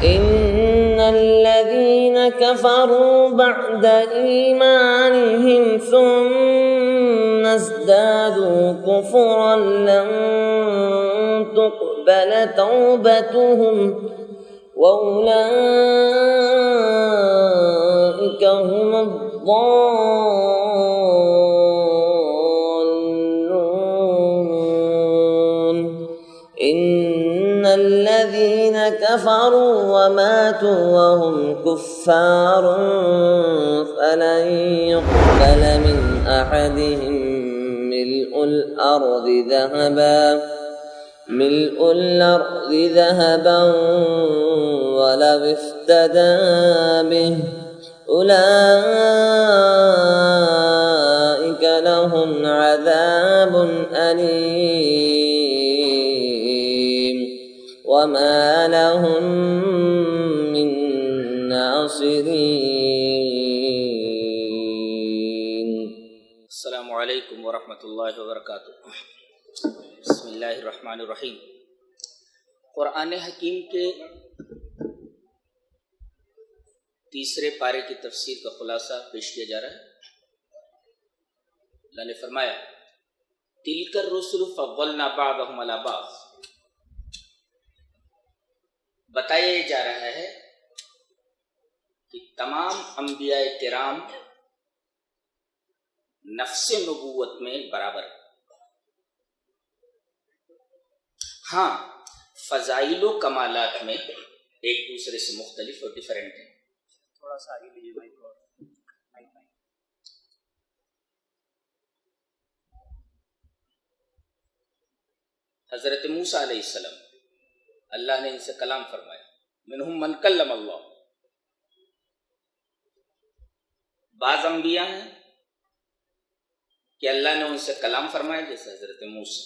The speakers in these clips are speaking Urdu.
إن الذين كفروا بعد إيمانهم ثم ازدادوا كفرا لن تقبل توبتهم وأولئك هم الضالون إن الذين كفروا وماتوا وهم كفار فلن يقبل من أحدهم ملء الأرض ذهبا ولو افتدى به أولئك لهم عذاب أليم وما لهم من ناصرين. السلام علیکم ورحمۃ اللہ وبرکاتہ. بسم اللہ الرحمن الرحیم. قرآن حکیم کے تیسرے پارے کی تفسیر کا خلاصہ پیش کیا جا رہا ہے. اللہ نے فرمایا تلک الرسل فضلنا بعضهم علی بعض. بتایا جا رہا ہے کہ تمام انبیاء کرام نفس نبوت میں برابر ہیں. ہاں فضائل و کمالات میں ایک دوسرے سے مختلف اور ڈیفرنٹ ہیں. تھوڑا سا آگے لیجیے مائک. حضرت موسیٰ علیہ السلام اللہ نے ان سے کلام فرمایا. منہم من کلم اللہ. بعض انبیاء ہیں کہ اللہ نے ان سے کلام فرمایا جیسے حضرت موسیٰ.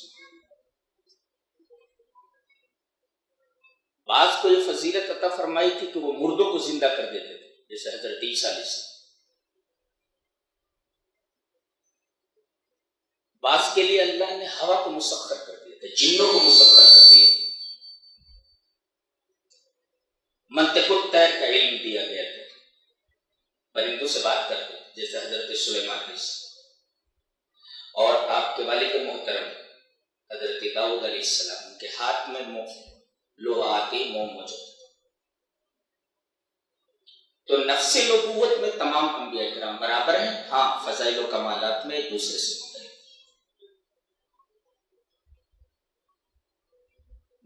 بعض کو یہ فضیلت عطا فرمائی تھی کہ وہ مردوں کو زندہ کر دیتے تھے جیسے حضرت عیسیٰ علیہ السلام. بعض کے لیے اللہ نے ہوا کو مسخر کر دیا تھا, جنوں کو مسخر کر دیا تھا, منطق الطیر کا علم دیا گیا تھا, پرندوں سے بات کرتے جیسے حضرت سلیمان علیہ السلام. اور آپ کے والد محترم حضرت داؤد علیہ السلام کے ہاتھ میں لوہا آتی موم موجود. تو نفس نبوت میں تمام انبیاء کرام برابر ہیں. ہاں فضائل و کمالات میں ایک دوسرے سے مختلف.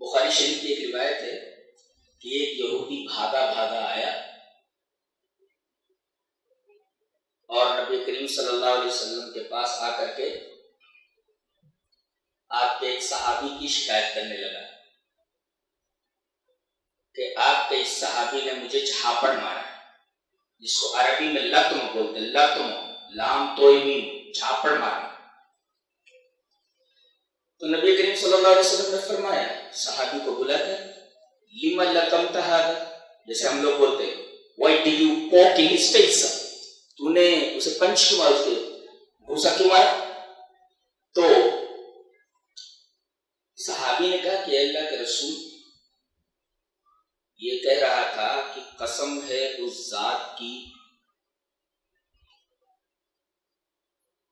بخاری شریف کی ایک روایت ہے کہ ایک یہودی بھاگا آیا اور نبی کریم صلی اللہ علیہ وسلم کے پاس آ کر کے آپ کے ایک صحابی کی شکایت کرنے لگا کہ آپ کے اس صحابی نے مجھے جھاپڑ مارا, جس کو عربی میں لطم بولتے, لطم لام تو جھاپڑ مارا. تو نبی کریم صلی اللہ علیہ وسلم نے فرمایا صحابی کو بلا کر لما لطمت هذا, جیسے ہم لوگ بولتے why did you poke in his face, تو نے اسے پنچ کیوں مارا, اسے گھوسا کیوں مارا. تو صحابی نے کہا کہ اللہ کے رسول یہ کہہ رہا تھا کہ قسم ہے اس ذات کی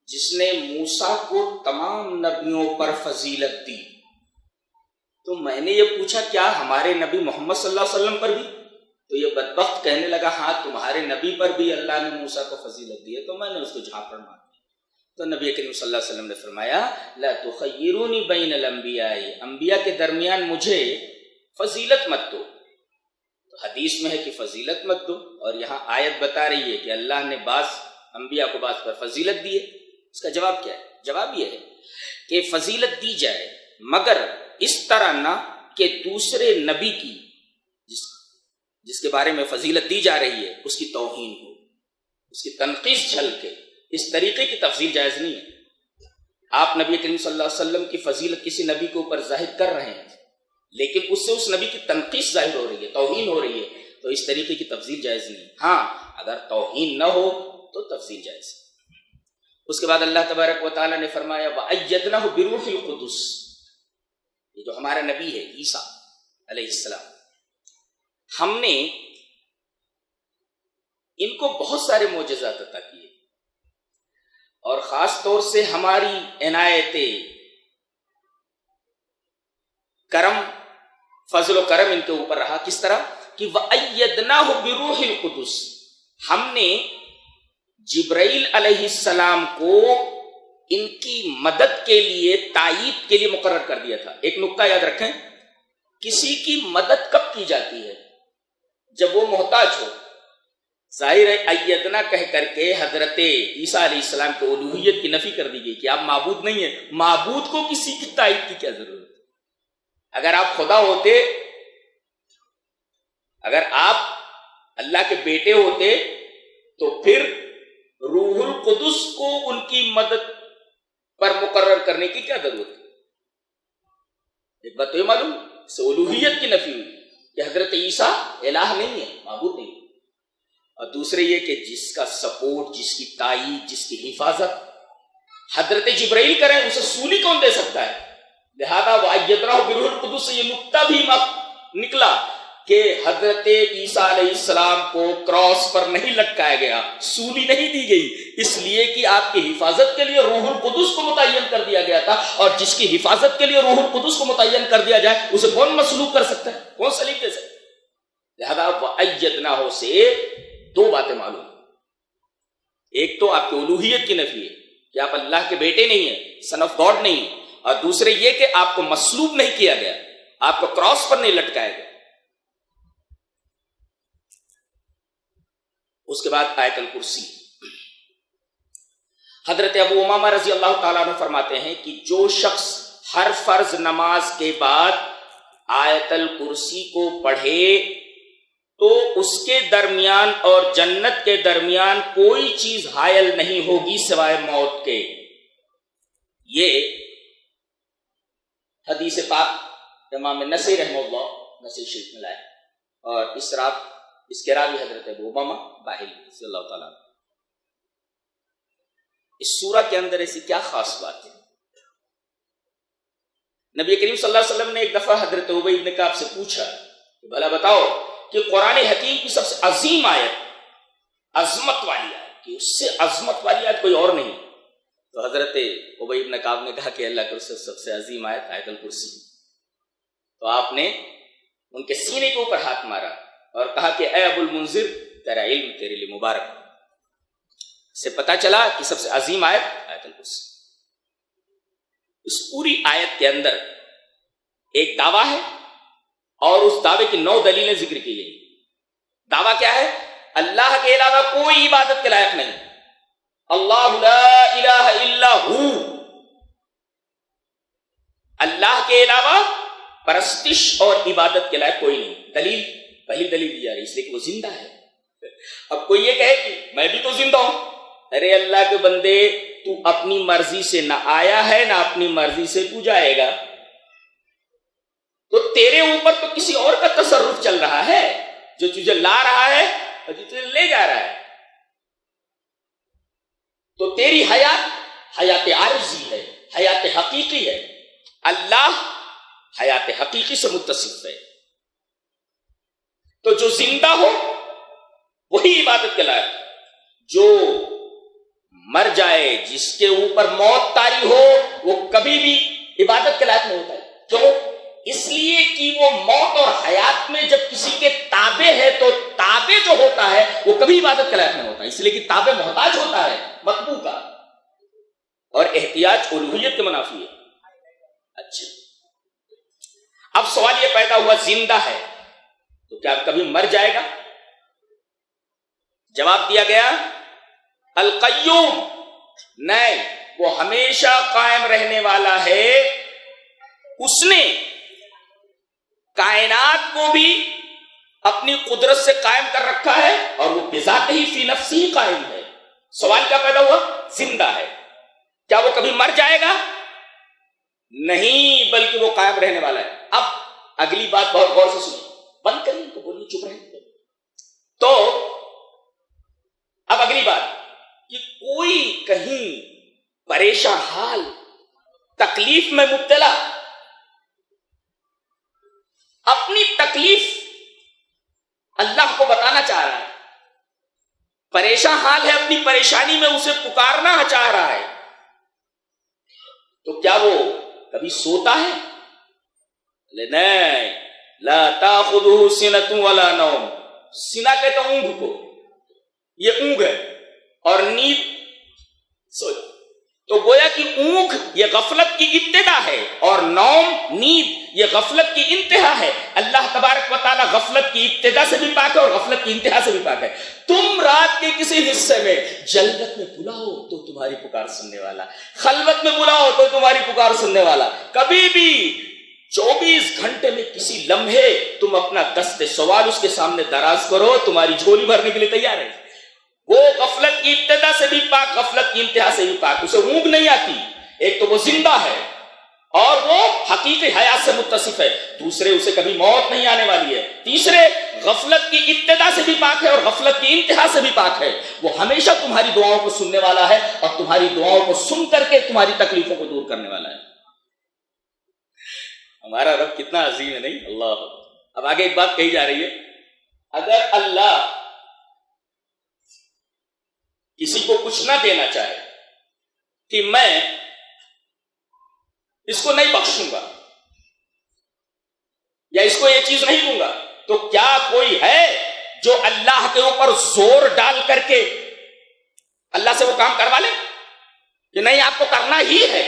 جس نے موسیٰ کو تمام نبیوں پر فضیلت دی. تو میں نے یہ پوچھا کیا ہمارے نبی محمد صلی اللہ علیہ وسلم پر بھی؟ تو یہ بدبخت کہنے لگا ہاں تمہارے نبی پر بھی اللہ نے موسیٰ کو فضیلت دی ہے. تو میں نے اس کو جھاپڑ مار دی. تو نبی کریم صلی اللہ علیہ وسلم نے فرمایا لا تخیرونی بین الانبیاء, انبیاء کے درمیان مجھے فضیلت مت دو. تو حدیث میں ہے کہ فضیلت مت دو, اور یہاں آیت بتا رہی ہے کہ اللہ نے بعض انبیاء کو بعض پر فضیلت دی ہے. اس کا جواب کیا ہے؟ جواب یہ ہے کہ فضیلت دی جائے مگر اس طرح نہ کہ دوسرے نبی کی جس کے بارے میں فضیلت دی جا رہی ہے اس کی توہین ہو, اس کی تنقیص جھلکے. اس طریقے کی تفضیل جائز نہیں ہے. آپ نبی کریم صلی اللہ علیہ وسلم کی فضیلت کسی نبی کے اوپر ظاہر کر رہے ہیں لیکن اس سے اس نبی کی تنقیص ظاہر ہو رہی ہے, توہین ہو رہی ہے, تو اس طریقے کی تفضیل جائز نہیں. ہاں اگر توہین نہ ہو تو تفضیل جائز ہے. اس کے بعد اللہ تبارک و تعالیٰ نے فرمایا وَأَيَّدْنَاهُ بِرُوحِ الْقُدُسِ, یہ جو ہمارا نبی ہے عیسیٰ علیہ السلام, ہم نے ان کو بہت سارے معجزات عطا کیے، اور خاص طور سے ہماری عنایت کرم، فضل و کرم ان کے اوپر رہا۔ کس طرح کہ وَأَيَّدْنَاهُ بِرُوحِ الْقُدُسِ، ہم نے جبرائیل علیہ السلام کو ان کی مدد کے لیے، تائید کے لیے مقرر کر دیا تھا۔ ایک نکتہ یاد رکھیں، کسی کی مدد کب کی جاتی ہے؟ جب وہ محتاج ہو۔ ظاہر ہے ایدنا کہہ کر کے حضرت عیسیٰ علیہ السلام کی الوہیت کی نفی کر دی گئی کہ آپ معبود نہیں ہیں۔ معبود کو کسی کی تائید کی کیا ضرورت؟ اگر آپ خدا ہوتے، اگر آپ اللہ کے بیٹے ہوتے، تو پھر روح القدس کو ان کی مدد پر مقرر کرنے کی کیا ضرورت ہے؟ ایک بات تو یہ معلوم، سے الوہیت کی نفی ہوئی کہ حضرت عیسیٰ الہ نہیں ہے، معبود نہیں ہے۔ اور دوسرے یہ کہ جس کا سپورٹ، جس کی تائید، جس کی حفاظت حضرت جبرائیل کریں، اسے سولی کون دے سکتا ہے؟ لہذا وَأَيَّدْنَاهُ بِرُوحِ الْقُدُسِ سے یہ نکتہ بھی نکلا کہ حضرت عیسیٰ علیہ السلام کو کراس پر نہیں لٹکایا گیا، سولی نہیں دی گئی، اس لیے کہ آپ کی حفاظت کے لیے روح القدس کو متعین کر دیا گیا تھا، اور جس کی حفاظت کے لیے روح القدس کو متعین کر دیا جائے اسے کون مسلوب کر سکتا ہے؟ کون سلیب دے سکتا ہے؟ لہذا وَأَيَّدْنَاهُ سے دو باتیں معلوم۔ ایک تو آپ کی الوہیت کی نفی ہے کہ آپ اللہ کے بیٹے نہیں ہیں، سن آف گاڈ نہیں ہیں، اور دوسرے یہ کہ آپ کو مصلوب نہیں کیا گیا، آپ کو کراس پر نہیں لٹکایا گیا۔ اس کے بعد آیت الکرسی۔ حضرت ابو امامہ رضی اللہ تعالیٰ عنہ فرماتے ہیں کہ جو شخص ہر فرض نماز کے بعد آیت الکرسی کو پڑھے تو اس کے درمیان اور جنت کے درمیان کوئی چیز حائل نہیں ہوگی سوائے موت کے۔ یہ حدیث پاک امام نسائی رحمہ اللہ نسائی شریف میں لائے، اور اس کے راوی حضرت ابو امامہ باہلی رضی اللہ تعالیٰ۔ اس سورہ کے اندر ایسی کیا خاص بات ہے؟ نبی کریم صلی اللہ علیہ وسلم نے ایک دفعہ حضرت ابی بن کعب سے پوچھا کہ بھلا بتاؤ کہ قرآن حکیم کی سب سے عظیم آیت، عظمت والی آیت، کہ اس سے عظمت والی آیت کوئی اور نہیں۔ تو حضرت ابی بن کعب نے کہا کہ اللہ کے رسول سب سے عظیم آیت آیت الکرسی۔ تو آپ نے ان کے سینے کے اوپر ہاتھ مارا اور کہا کہ اے ابو المنذر، تیرا علم تیرے لیے مبارک۔ سے پتا چلا کہ سب سے عظیم آیت آیت الکرسی۔ اس پوری آیت کے اندر ایک دعویٰ ہے، اور اس دعوے کی 9 دلیلیں ذکر کی گئی۔ دعویٰ کیا ہے؟ اللہ کے علاوہ کوئی عبادت کے لائق نہیں، اللہ لا الہ الا ہو، اللہ کے علاوہ پرستش اور عبادت کے لائق کوئی نہیں۔ دلیل، پہلی دلیل دی جا رہی اس لیے کہ وہ زندہ ہے۔ اب کوئی یہ کہے کہ میں بھی تو زندہ ہوں، ارے اللہ کے بندے، تو اپنی مرضی سے نہ آیا ہے، نہ اپنی مرضی سے تو جائے گا، تو تیرے اوپر تو کسی اور کا تصرف چل رہا ہے جو تجھے لا رہا ہے اور جو تجھے لے جا رہا ہے۔ تو تیری حیات عارضی ہے، حیات حقیقی ہے، اللہ حیات حقیقی سے متصف ہے۔ تو جو زندہ ہو وہی عبادت کے لائق، جو مر جائے، جس کے اوپر موت طاری ہو، وہ کبھی بھی عبادت کے لائق نہیں ہوتا ہے۔ کیوں؟ اس لیے کہ وہ موت اور حیات میں جب کسی کے تابع ہے تو تابع جو ہوتا ہے وہ کبھی عبادت کے لائق نہیں ہوتا، اس لیے کہ تابع محتاج ہوتا ہے مطبوع کا، اور احتیاج الوہیت کے منافی ہے۔ اچھا، اب سوال یہ پیدا ہوا، زندہ ہے تو کیا کبھی مر جائے گا؟ جواب دیا گیا القیوم، نہیں، وہ ہمیشہ قائم رہنے والا ہے۔ اس نے کائنات کو بھی اپنی قدرت سے قائم کر رکھا ہے، اور وہ بذات ہی فی نفسی ہی قائم ہے۔ سوال کیا پیدا ہوا؟ زندہ ہے، کیا وہ کبھی مر جائے گا؟ نہیں، بلکہ وہ قائم رہنے والا ہے۔ اب اگلی بات بہت غور سے سنیں، بند کریں تو بولیے، چپ رہیں۔ تو اب اگلی بات کہ کوئی کہیں پریشان حال، تکلیف میں مبتلا، اپنی تکلیف پریشان حال ہے اپنی پریشانی میں، اسے پکارنا چاہ رہا ہے، تو کیا وہ کبھی سوتا ہے؟ نہیں، لا تاخذہ سنۃ ولا نوم، سنا کہتا ہوں اونگ کو، یہ اونگ ہے، اور نیند سو، تو گویا کہ اونگ یہ غفلت کی ابتدا ہے، اور نوم نیند یہ غفلت کی انتہا ہے۔ اللہ تبارک و تعالی غفلت کی ابتدا سے بھی پاک ہے اور غفلت کی انتہا سے بھی پاک ہے۔ تم رات کے کسی حصے میں جلوت میں بلاؤ تو تمہاری پکار سننے والا، خلوت میں بلاؤ تو تمہاری پکار سننے والا۔ کبھی بھی 24 گھنٹے میں کسی لمحے تم اپنا دست سوال اس کے سامنے دراز کرو، تمہاری جھولی بھرنے کے لیے تیار ہے۔ وہ غفلت کی ابتدا سے بھی پاک، غفلت کی انتہا سے بھی پاک، اسے اونگ نہیں آتی۔ ایک تو وہ زندہ ہے اور وہ حقیقی حیات سے متصف ہے، دوسرے اسے کبھی موت نہیں آنے والی ہے، تیسرے غفلت کی ابتدا سے بھی پاک ہے اور غفلت کی انتہا سے بھی پاک ہے۔ وہ ہمیشہ تمہاری دعاؤں کو سننے والا ہے اور تمہاری دعاؤں کو سن کر کے تمہاری تکلیفوں کو دور کرنے والا ہے۔ ہمارا رب کتنا عظیم ہے، نہیں؟ اللہ۔ اب آگے ایک بات کہی جا رہی ہے، اگر اللہ کسی کو کچھ نہ دینا چاہے کہ میں اس کو نہیں بخشوں گا یا اس کو یہ چیز نہیں دوں گا، تو کیا کوئی ہے جو اللہ کے اوپر زور ڈال کر کے اللہ سے وہ کام کروا لے کہ نہیں آپ کو کرنا ہی ہے؟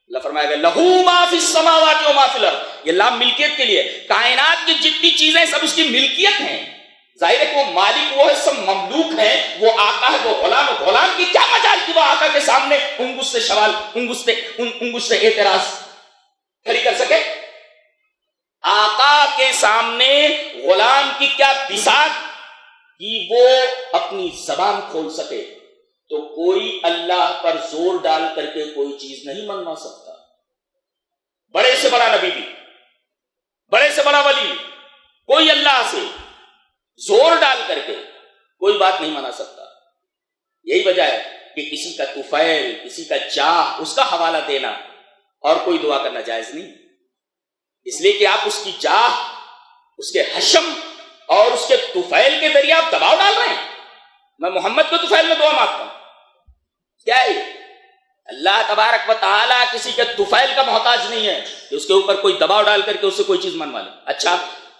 اللہ فرمائے گا لہو ما فی السماوات و ما فی الارض، یہ لام ملکیت کے لیے، کائنات کی جتنی چیزیں سب اس کی ملکیت ہیں۔ ظاہر ہے کہ وہ مالک وہ ہے، سب مملوک ہے، وہ آقا ہے، وہ غلام ہے۔ غلام کی کیا مجال کہ وہ آقا کے سامنے انگشت سے سوال، انگشت سے اعتراض کھڑی کر سکے؟ آقا کے سامنے غلام کی کیا بساط کہ وہ اپنی زبان کھول سکے؟ تو کوئی اللہ پر زور ڈال کر کے کوئی چیز نہیں منوا سکتا۔ بڑے سے بڑا نبی بھی، بڑے سے بڑا ولی، کوئی اللہ سے زور ڈال کر کے کوئی بات نہیں منا سکتا۔ یہی وجہ ہے کہ کسی کا طفیل، کسی کا جاہ، اس کا حوالہ دینا اور کوئی دعا کرنا جائز نہیں، اس لیے کہ آپ اس کی جاہ، اس کے حشم اور اس کے طفیل کے ذریعے آپ دباؤ ڈال رہے ہیں۔ میں محمد کے طفیل میں دعا مانگتا ہوں، کیا ہے؟ اللہ تبارک و تعالیٰ کسی کے طفیل کا محتاج نہیں ہے کہ اس کے اوپر کوئی دباؤ ڈال کر کے اس سے کوئی چیز منوا لے۔ اچھا،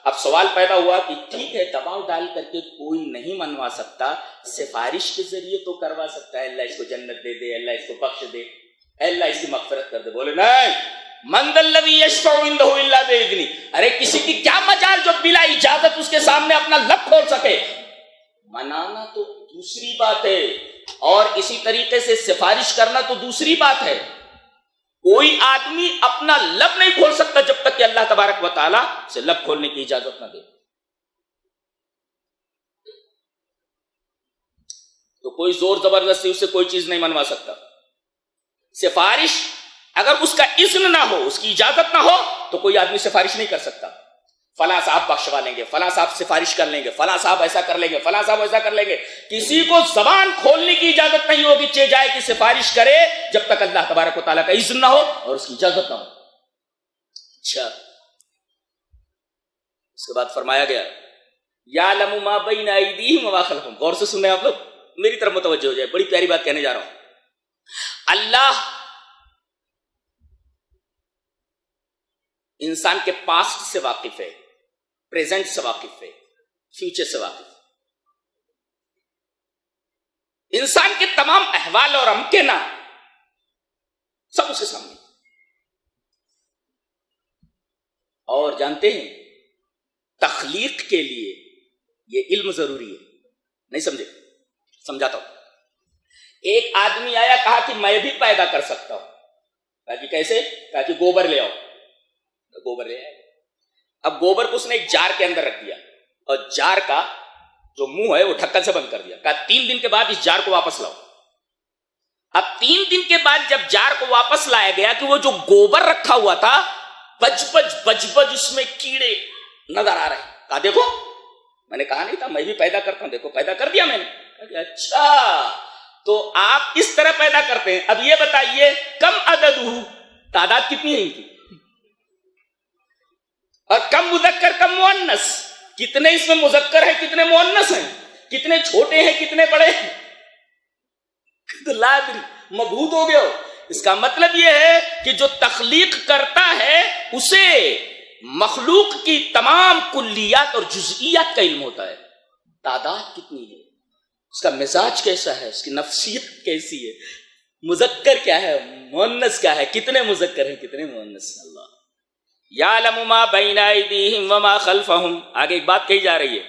اب سوال پیدا ہوا کہ ٹھیک ہے دباؤ ڈال کر کے کوئی نہیں منوا سکتا، سفارش کے ذریعے تو کروا سکتا ہے، اللہ اس کو جنت دے دے، اللہ اس کو بخش دے، اللہ اس کی مغفرت کر دے۔ بولے نہیں، من ذا الذی یشفع عنده الا باذنہ، ارے کسی کی کیا مجال جو بلا اجازت اس کے سامنے اپنا لب کھول سکے؟ منانا تو دوسری بات ہے اور اسی طریقے سے سفارش کرنا تو دوسری بات ہے۔ کوئی آدمی اپنا لب نہیں کھول سکتا جب تک کہ اللہ تبارک و تعالیٰ سے لب کھولنے کی اجازت نہ دے۔ تو کوئی زور زبردستی اس سے کوئی چیز نہیں منوا سکتا۔ سفارش اگر اس کا اذن نہ ہو، اس کی اجازت نہ ہو، تو کوئی آدمی سفارش نہیں کر سکتا۔ فلاں صاحب بخشوا لیں گے، فلاں صاحب سفارش کر لیں گے، فلاں صاحب ایسا کر لیں گے، فلاں صاحب ایسا کر لیں گے۔ کسی کو زبان کھولنے کی اجازت نہیں ہوگی چہ جائے کہ سفارش کرے جب تک اللہ تبارک و تعالیٰ کا اذن نہ ہو اور اس کی اجازت نہ ہو۔ اچھا، اس کے بعد فرمایا گیا یعلم ما بین ایدیہم وما خلفہم۔ غور سے سنیں آپ لوگ، میری طرف متوجہ ہو جائے، بڑی پیاری بات کہنے جا رہا ہوں۔ اللہ انسان کے پاسٹ سے واقف ہے، پریزنٹ سے واقف ہے، فیوچر سے واقف ہے۔ انسان کے تمام احوال اور امکنہ سب اس کے سامنے۔ اور جانتے ہیں تخلیق کے لیے یہ علم ضروری ہے، نہیں سمجھے؟ سمجھاتا ہوں۔ ایک آدمی آیا، کہا کہ میں بھی پیدا کر سکتا ہوں۔ کہا کہ کیسے؟ کہا کہ گوبر لے آؤ۔ گوبر لے آئے۔ اب گوبر کو اس نے ایک جار کے اندر رکھ دیا اور جار کا جو منہ ہے وہ ڈھکن سے بند کر دیا۔ کہا 3 دن کے بعد اس جار کو واپس لاؤ۔ اب 3 دن کے بعد جب جار کو واپس لایا گیا کہ وہ جو گوبر رکھا ہوا تھا بج بج اس میں کیڑے نظر آ رہے ہیں۔ کہا دیکھو، میں نے کہا نہیں تھا میں بھی پیدا کرتا ہوں، دیکھو پیدا کر دیا میں نے۔ اچھا، تو آپ اس طرح پیدا کرتے ہیں۔ اب یہ بتائیے کم عددہ، تعداد کتنی ہے ان کی؟ اور کم مذکر کم مؤنث، کتنے اس میں مذکر ہیں کتنے مؤنث ہیں؟ کتنے چھوٹے ہیں کتنے بڑے ہیں، لا ادری، مبہوت ہو گئے ہو۔ اس کا مطلب یہ ہے کہ جو تخلیق کرتا ہے اسے مخلوق کی تمام کلیات اور جزئیات کا علم ہوتا ہے، تعداد کتنی ہے، اس کا مزاج کیسا ہے، اس کی نفسیت کیسی ہے، مذکر کیا ہے مؤنث کیا ہے، کتنے مذکر ہیں کتنے مؤنث۔ اللہ یعلم ما بین ایدیہم وما خلفہم، آگے ایک بات کہی جا رہی ہے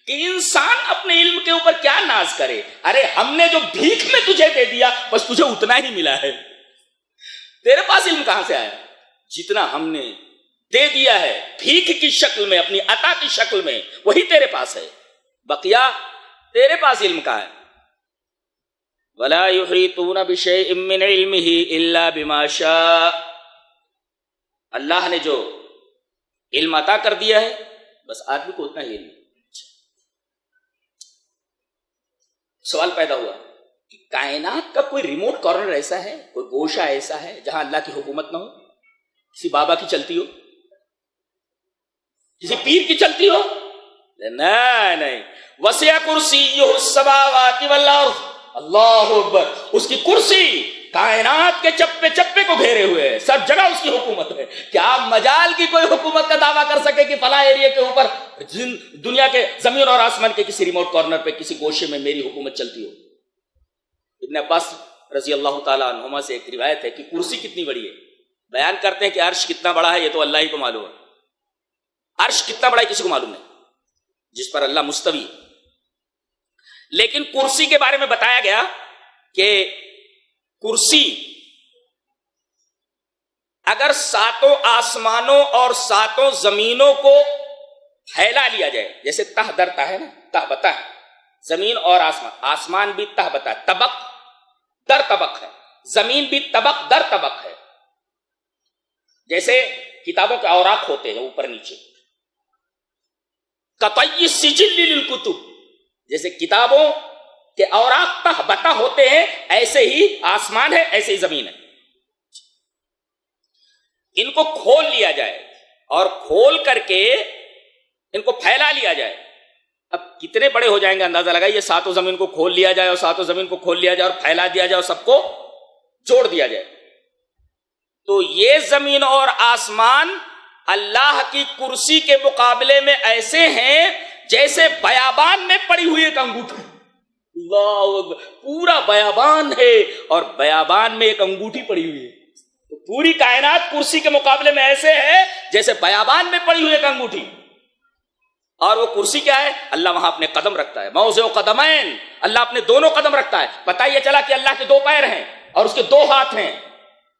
کہ انسان اپنے علم کے اوپر کیا ناز کرے، ارے ہم نے جو بھیک میں تجھے دے دیا بس تجھے اتنا ہی ملا ہے، تیرے پاس علم کہاں سے آیا؟ جتنا ہم نے دے دیا ہے بھیک کی شکل میں، اپنی عطا کی شکل میں، وہی تیرے پاس ہے، بقیہ تیرے پاس علم کہاں ہے؟ وَلَا يُحِيطُونَ بِشَيْءٍ مِّنْ عِلْمِهِ إِلَّا بِمَا شَاءَ، اللہ نے جو علم عطا کر دیا ہے بس آدمی کو اتنا ہی علم۔ سوال پیدا ہوا کہ کائنات کا کوئی ریموٹ کارنر ایسا ہے، کوئی گوشہ ایسا ہے جہاں اللہ کی حکومت نہ ہو، کسی بابا کی چلتی ہو، کسی پیر کی چلتی ہو؟ نہیں، وسع کرسیہ السماوات والارض، اللہ اکبر، اس کی کرسی کائنات کے چپے چپے کو گھیرے ہوئے ہے، سب جگہ اس کی حکومت ہے۔ کیا مجال کی کوئی حکومت کا دعویٰ کر سکے کہ فلاں ایریا کے اوپر دنیا کے زمین اور آسمان کے کسی ریموٹ کارنر پہ کسی گوشے میں میری حکومت چلتی ہو؟ ابن عباس رضی اللہ تعالیٰ عنہما سے ایک روایت ہے کہ کرسی کتنی بڑی ہے، بیان کرتے ہیں کہ عرش کتنا بڑا ہے یہ تو اللہ ہی کو معلوم ہے، عرش کتنا بڑا ہے کسی کو معلوم نہیں، جس پر اللہ مستوی ہے۔ لیکن کرسی کے بارے میں بتایا گیا کہ کرسی اگر ساتوں آسمانوں اور ساتوں زمینوں کو پھیلا لیا جائے، جیسے تہ در تہ ہے نا، تہ بتہ ہے، زمین اور آسمان، آسمان بھی تہ بتہ ہے، طبق در طبق ہے، زمین بھی طبق در طبق ہے، جیسے کتابوں کے اوراق ہوتے ہیں اوپر نیچے، قطعی سجل للکتب، جیسے کتابوں کہ اوراق تہ بتہ ہوتے ہیں ایسے ہی آسمان ہے، ایسے ہی زمین ہے۔ ان کو کھول لیا جائے اور کھول کر کے ان کو پھیلا لیا جائے، اب کتنے بڑے ہو جائیں گے اندازہ لگائیے، ساتوں زمین کو کھول لیا جائے اور ساتوں زمین کو کھول لیا جائے اور پھیلا دیا جائے اور سب کو جوڑ دیا جائے، تو یہ زمین اور آسمان اللہ کی کرسی کے مقابلے میں ایسے ہیں جیسے بیابان میں پڑی ہوئی ایک انگوٹھی۔ اللہ اکبر، پورا بیابان ہے اور بیابان میں ایک انگوٹھی پڑی ہوئی ہے، تو پوری کائنات کرسی کے مقابلے میں ایسے ہے جیسے بیابان میں پڑی ہوئی ایک انگوٹھی۔ اور وہ کرسی کیا ہے؟ اللہ وہاں اپنے قدم رکھتا ہے، موضع قدمین، اللہ اپنے دونوں قدم رکھتا ہے۔ پتہ یہ چلا کہ اللہ کے دو پیر ہیں اور اس کے دو ہاتھ ہیں،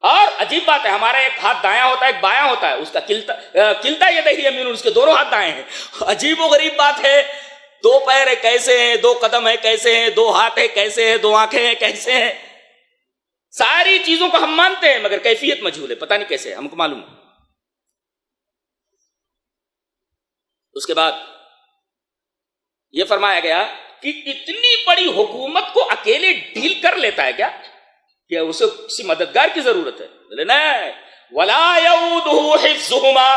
اور عجیب بات ہے ہمارا ایک ہاتھ دایاں ہوتا ہے ایک بایاں ہوتا ہے، اس کا کلتا یدیہ یمین، اس کے دونوں ہاتھ دائیں ہیں۔ عجیب و غریب بات ہے، دو پیر ہے کیسے ہیں، دو قدم ہے کیسے ہیں، دو ہاتھ ہے کیسے ہیں، دو آنکھیں ہیں کیسے ہیں، ساری چیزوں کو ہم مانتے ہیں مگر کیفیت مجہول ہے، پتہ نہیں کیسے، ہم کو معلوم۔ اس کے بعد یہ فرمایا گیا کہ اتنی بڑی حکومت کو اکیلے ڈیل کر لیتا ہے کیا، کہ اسے کسی مددگار کی ضرورت ہے؟ بولے نہیں، ولا یعودہ حفظہما،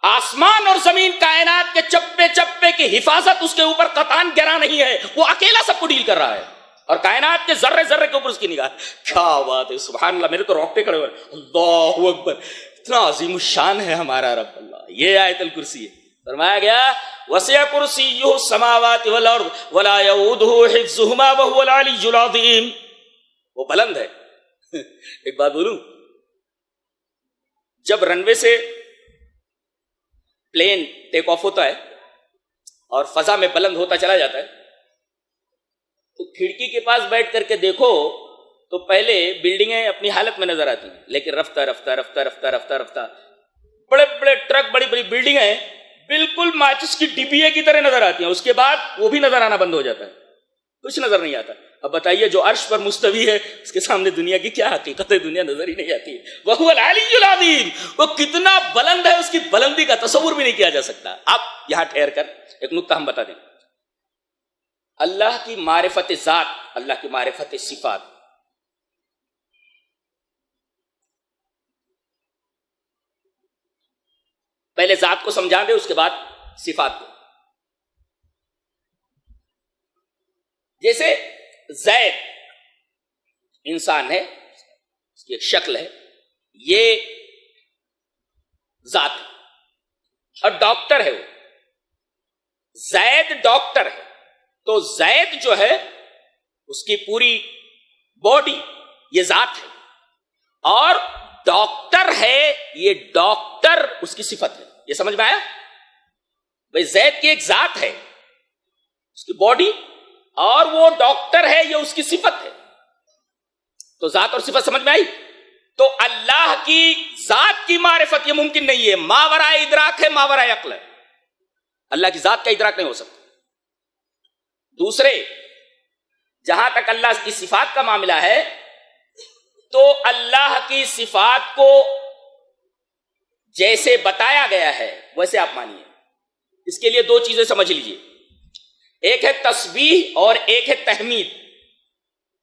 آسمان اور زمین کائنات کے چپے چپے کی حفاظت اس کے اوپر قطعاً گرا نہیں ہے، وہ اکیلا سب کو ڈیل کر رہا ہے، اور کائنات کے ذرے ذرے کے اوپر اس کی نگاہ۔ کیا بات ہے، سبحان اللہ، میرے تو روکتے کھڑے ہوئے، اللہ اکبر، اتنا عظیم الشان ہے ہمارا رب اللہ۔ یہ آیت الکرسی ہے، فرمایا گیا وسع کرسیہ السماوات والارض ولا یعودہ حفظہما وہو العلی العظیم، وہ بلند ہے۔ ایک بات بولوں، جب رن وے سے پلین ٹیک آف ہوتا ہے اور فضا میں بلند ہوتا چلا جاتا ہے تو کھڑکی کے پاس بیٹھ کر کے دیکھو تو پہلے بلڈنگیں اپنی حالت میں نظر آتی ہیں، لیکن رفتہ رفتہ رفتہ رفتہ رفتہ رفتہ بڑے بڑے ٹرک، بڑی بڑی بلڈنگیں بالکل ماچس کی ڈبیے کی طرح نظر آتی ہیں، اس کے بعد وہ بھی نظر آنا بند ہو جاتا ہے، کچھ نظر نہیں آتا۔ اب بتائیے جو عرش پر مستوی ہے اس کے سامنے دنیا کی کیا حقیقت ہے؟ دنیا نظر ہی نہیں آتی ہے۔ وَهُوَ الْعَلِيُّ الْعَظِيمُ، وہ کتنا بلند ہے، اس کی بلندی کا تصور بھی نہیں کیا جا سکتا۔ اب یہاں ٹھہر کر ایک نکتہ ہم بتا دیں، اللہ کی معرفت ذات، اللہ کی معرفت صفات، پہلے ذات کو سمجھا دیں اس کے بعد صفات کو۔ جیسے زید انسان ہے، اس کی ایک شکل ہے، یہ ذات ہے، اور ڈاکٹر ہے، وہ زید ڈاکٹر ہے، تو زید جو ہے اس کی پوری باڈی یہ ذات ہے، اور ڈاکٹر ہے یہ ڈاکٹر اس کی صفت ہے. یہ سمجھ میں آیا؟ بھائی زید کی ایک ذات ہے، اس کی باڈی، اور وہ ڈاکٹر ہے یہ اس کی صفت ہے. تو ذات اور صفت سمجھ میں آئی؟ تو اللہ کی ذات کی معرفت یہ ممکن نہیں ہے، ماورائے ادراک ہے، ماورائے عقل ہے. اللہ کی ذات کا ادراک نہیں ہو سکتا. دوسرے، جہاں تک اللہ کی صفات کا معاملہ ہے تو اللہ کی صفات کو جیسے بتایا گیا ہے ویسے آپ مانیے. اس کے لیے دو چیزیں سمجھ لیجئے، ایک ہے تسبیح اور ایک ہے تحمید.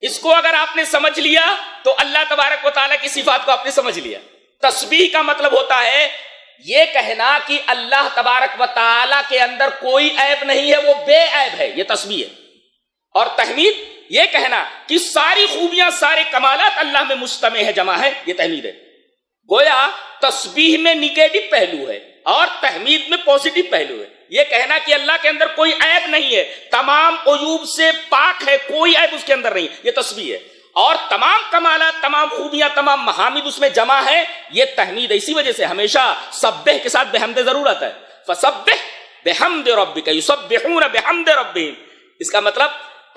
اس کو اگر آپ نے سمجھ لیا تو اللہ تبارک و تعالیٰ کی صفات کو آپ نے سمجھ لیا. تسبیح کا مطلب ہوتا ہے یہ کہنا کہ اللہ تبارک و تعالیٰ کے اندر کوئی عیب نہیں ہے، وہ بے عیب ہے، یہ تسبیح ہے. اور تحمید یہ کہنا کہ ساری خوبیاں، سارے کمالات اللہ میں مجتمع ہے، جمع ہے، یہ تحمید ہے. گویا تسبیح میں نیگیٹو پہلو ہے اور تحمید میں پوزیٹو پہلو ہے. یہ کہنا کہ اللہ کے اندر کوئی عیب نہیں ہے، تمام عیوب سے پاک ہے، کوئی عیب اس کے اندر نہیں، یہ تسبیح ہے. اور تمام کمالات، تمام خوبیاں، تمام محامد اس میں جمع ہے، یہ تحمید ہے. اسی وجہ سے ہمیشہ سبح کے ساتھ بحمد ضرور آتا ہے. فسبح بحمد ربک یسبحون بحمد ربہم. اس کا مطلب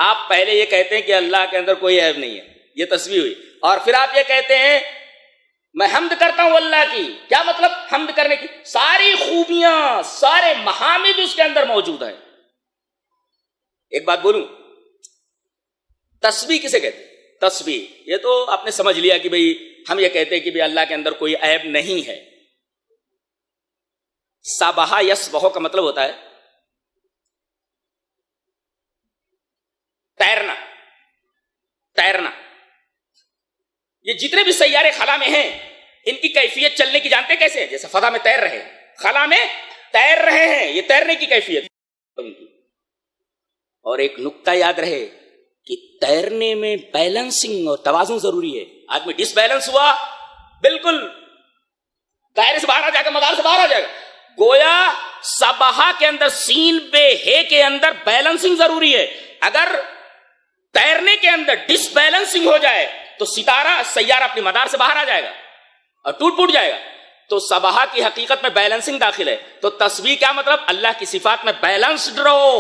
آپ پہلے یہ کہتے ہیں کہ اللہ کے اندر کوئی عیب نہیں ہے، یہ تسبیح ہوئی، اور پھر آپ یہ کہتے ہیں میں حمد کرتا ہوں اللہ کی. کیا مطلب حمد کرنے کی؟ ساری خوبیاں، سارے محامد اس کے اندر موجود ہیں. ایک بات بولوں، تسبیح کسے کہتے ہیں؟ تسبیح یہ تو آپ نے سمجھ لیا کہ بھئی ہم یہ کہتے ہیں کہ بھئی اللہ کے اندر کوئی عیب نہیں ہے. سبحہ یسبحو کا مطلب ہوتا ہے تیرنا. تیرنا. یہ جتنے بھی سیارے خلا میں ہیں ان کی کیفیت چلنے کی جانتے کیسے ہیں؟ جیسے فضا میں تیر رہے ہیں، خلا میں تیر رہے ہیں، یہ تیرنے کی کیفیت. اور ایک نکتہ یاد رہے کہ تیرنے میں بیلنسنگ اور توازن ضروری ہے. آدمی ڈس بیلنس ہوا بالکل دائرے سے باہر آ جائے گا، مدار سے باہر آ جائے گا. گویا سبحہ کے اندر، سین بے ہے کے اندر بیلنسنگ ضروری ہے. اگر تیرنے کے اندر ڈس بیلنسنگ ہو جائے تو سیارہ اپنی مدار سے باہر آ جائے گا اور ٹوٹ پوٹ جائے گا. تو سبحہ کی حقیقت میں بیلنسنگ داخل ہے. تو تسبیح کیا مطلب؟ اللہ کی صفات میں بیلنسڈ رہو،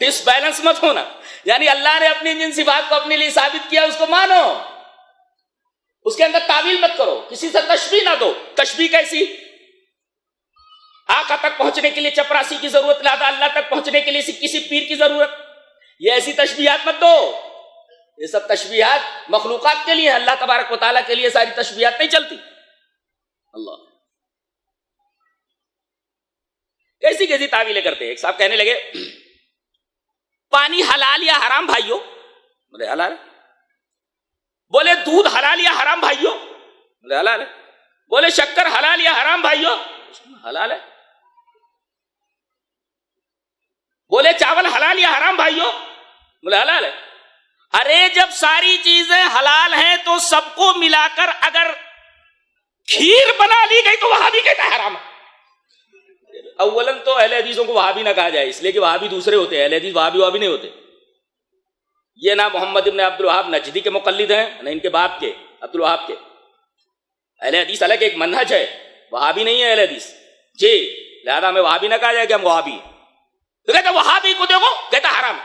ڈس بیلنس مت ہونا. یعنی اللہ نے اپنی جن صفات کو اپنے لیے ثابت کیا اس کو مانو، اس کے اندر تعویل مت کرو، کسی سے تشبیہ نہ دو. تشبیہ کیسی؟ آقا تک پہنچنے کے لیے چپراسی کی ضرورت، لہذا اللہ تک پہنچنے کے لیے کسی پیر کی ضرورت. یہ ایسی تشبیہات مت دو. یہ سب تشبیہات مخلوقات کے لیے، اللہ تبارک و تعالیٰ کے لیے ساری تشبیہات نہیں چلتی. اللہ کیسی کیسی تعویلیں کرتے ہیں. ایک صاحب کہنے لگے پانی حلال یا حرام بھائیو؟ بولے حلال ہے. بولے دودھ حلال یا حرام بھائیو؟ بولے حلال ہے. بولے شکر حلال یا حرام بھائیو؟ حلال ہے. بولے چاول حلال یا حرام بھائیو؟ بولے حلال ہے. ارے جب ساری چیزیں حلال ہیں تو سب کو ملا کر اگر کھیر بنا لی گئی تو وہابی کہتا ہے حرام. اولاً تو اہل حدیثوں کو وہابی نہ کہا جائے، اس لیے کہ وہابی دوسرے ہوتے ہیں، اہل حدیث وہابی نہیں ہوتے. یہ نہ محمد ابن عبد الوہاب نجدی کے مقلد ہیں، نہ ان کے باپ کے عبد الوہاب کے. اہل حدیث الگ ایک منہج ہے، وہابی نہیں ہے اہل حدیث جی، لہذا ہمیں وہابی نہ کہا جائے کہ ہم وہابی. تو کہتا وہابی کو دیکھو کہتا حرام.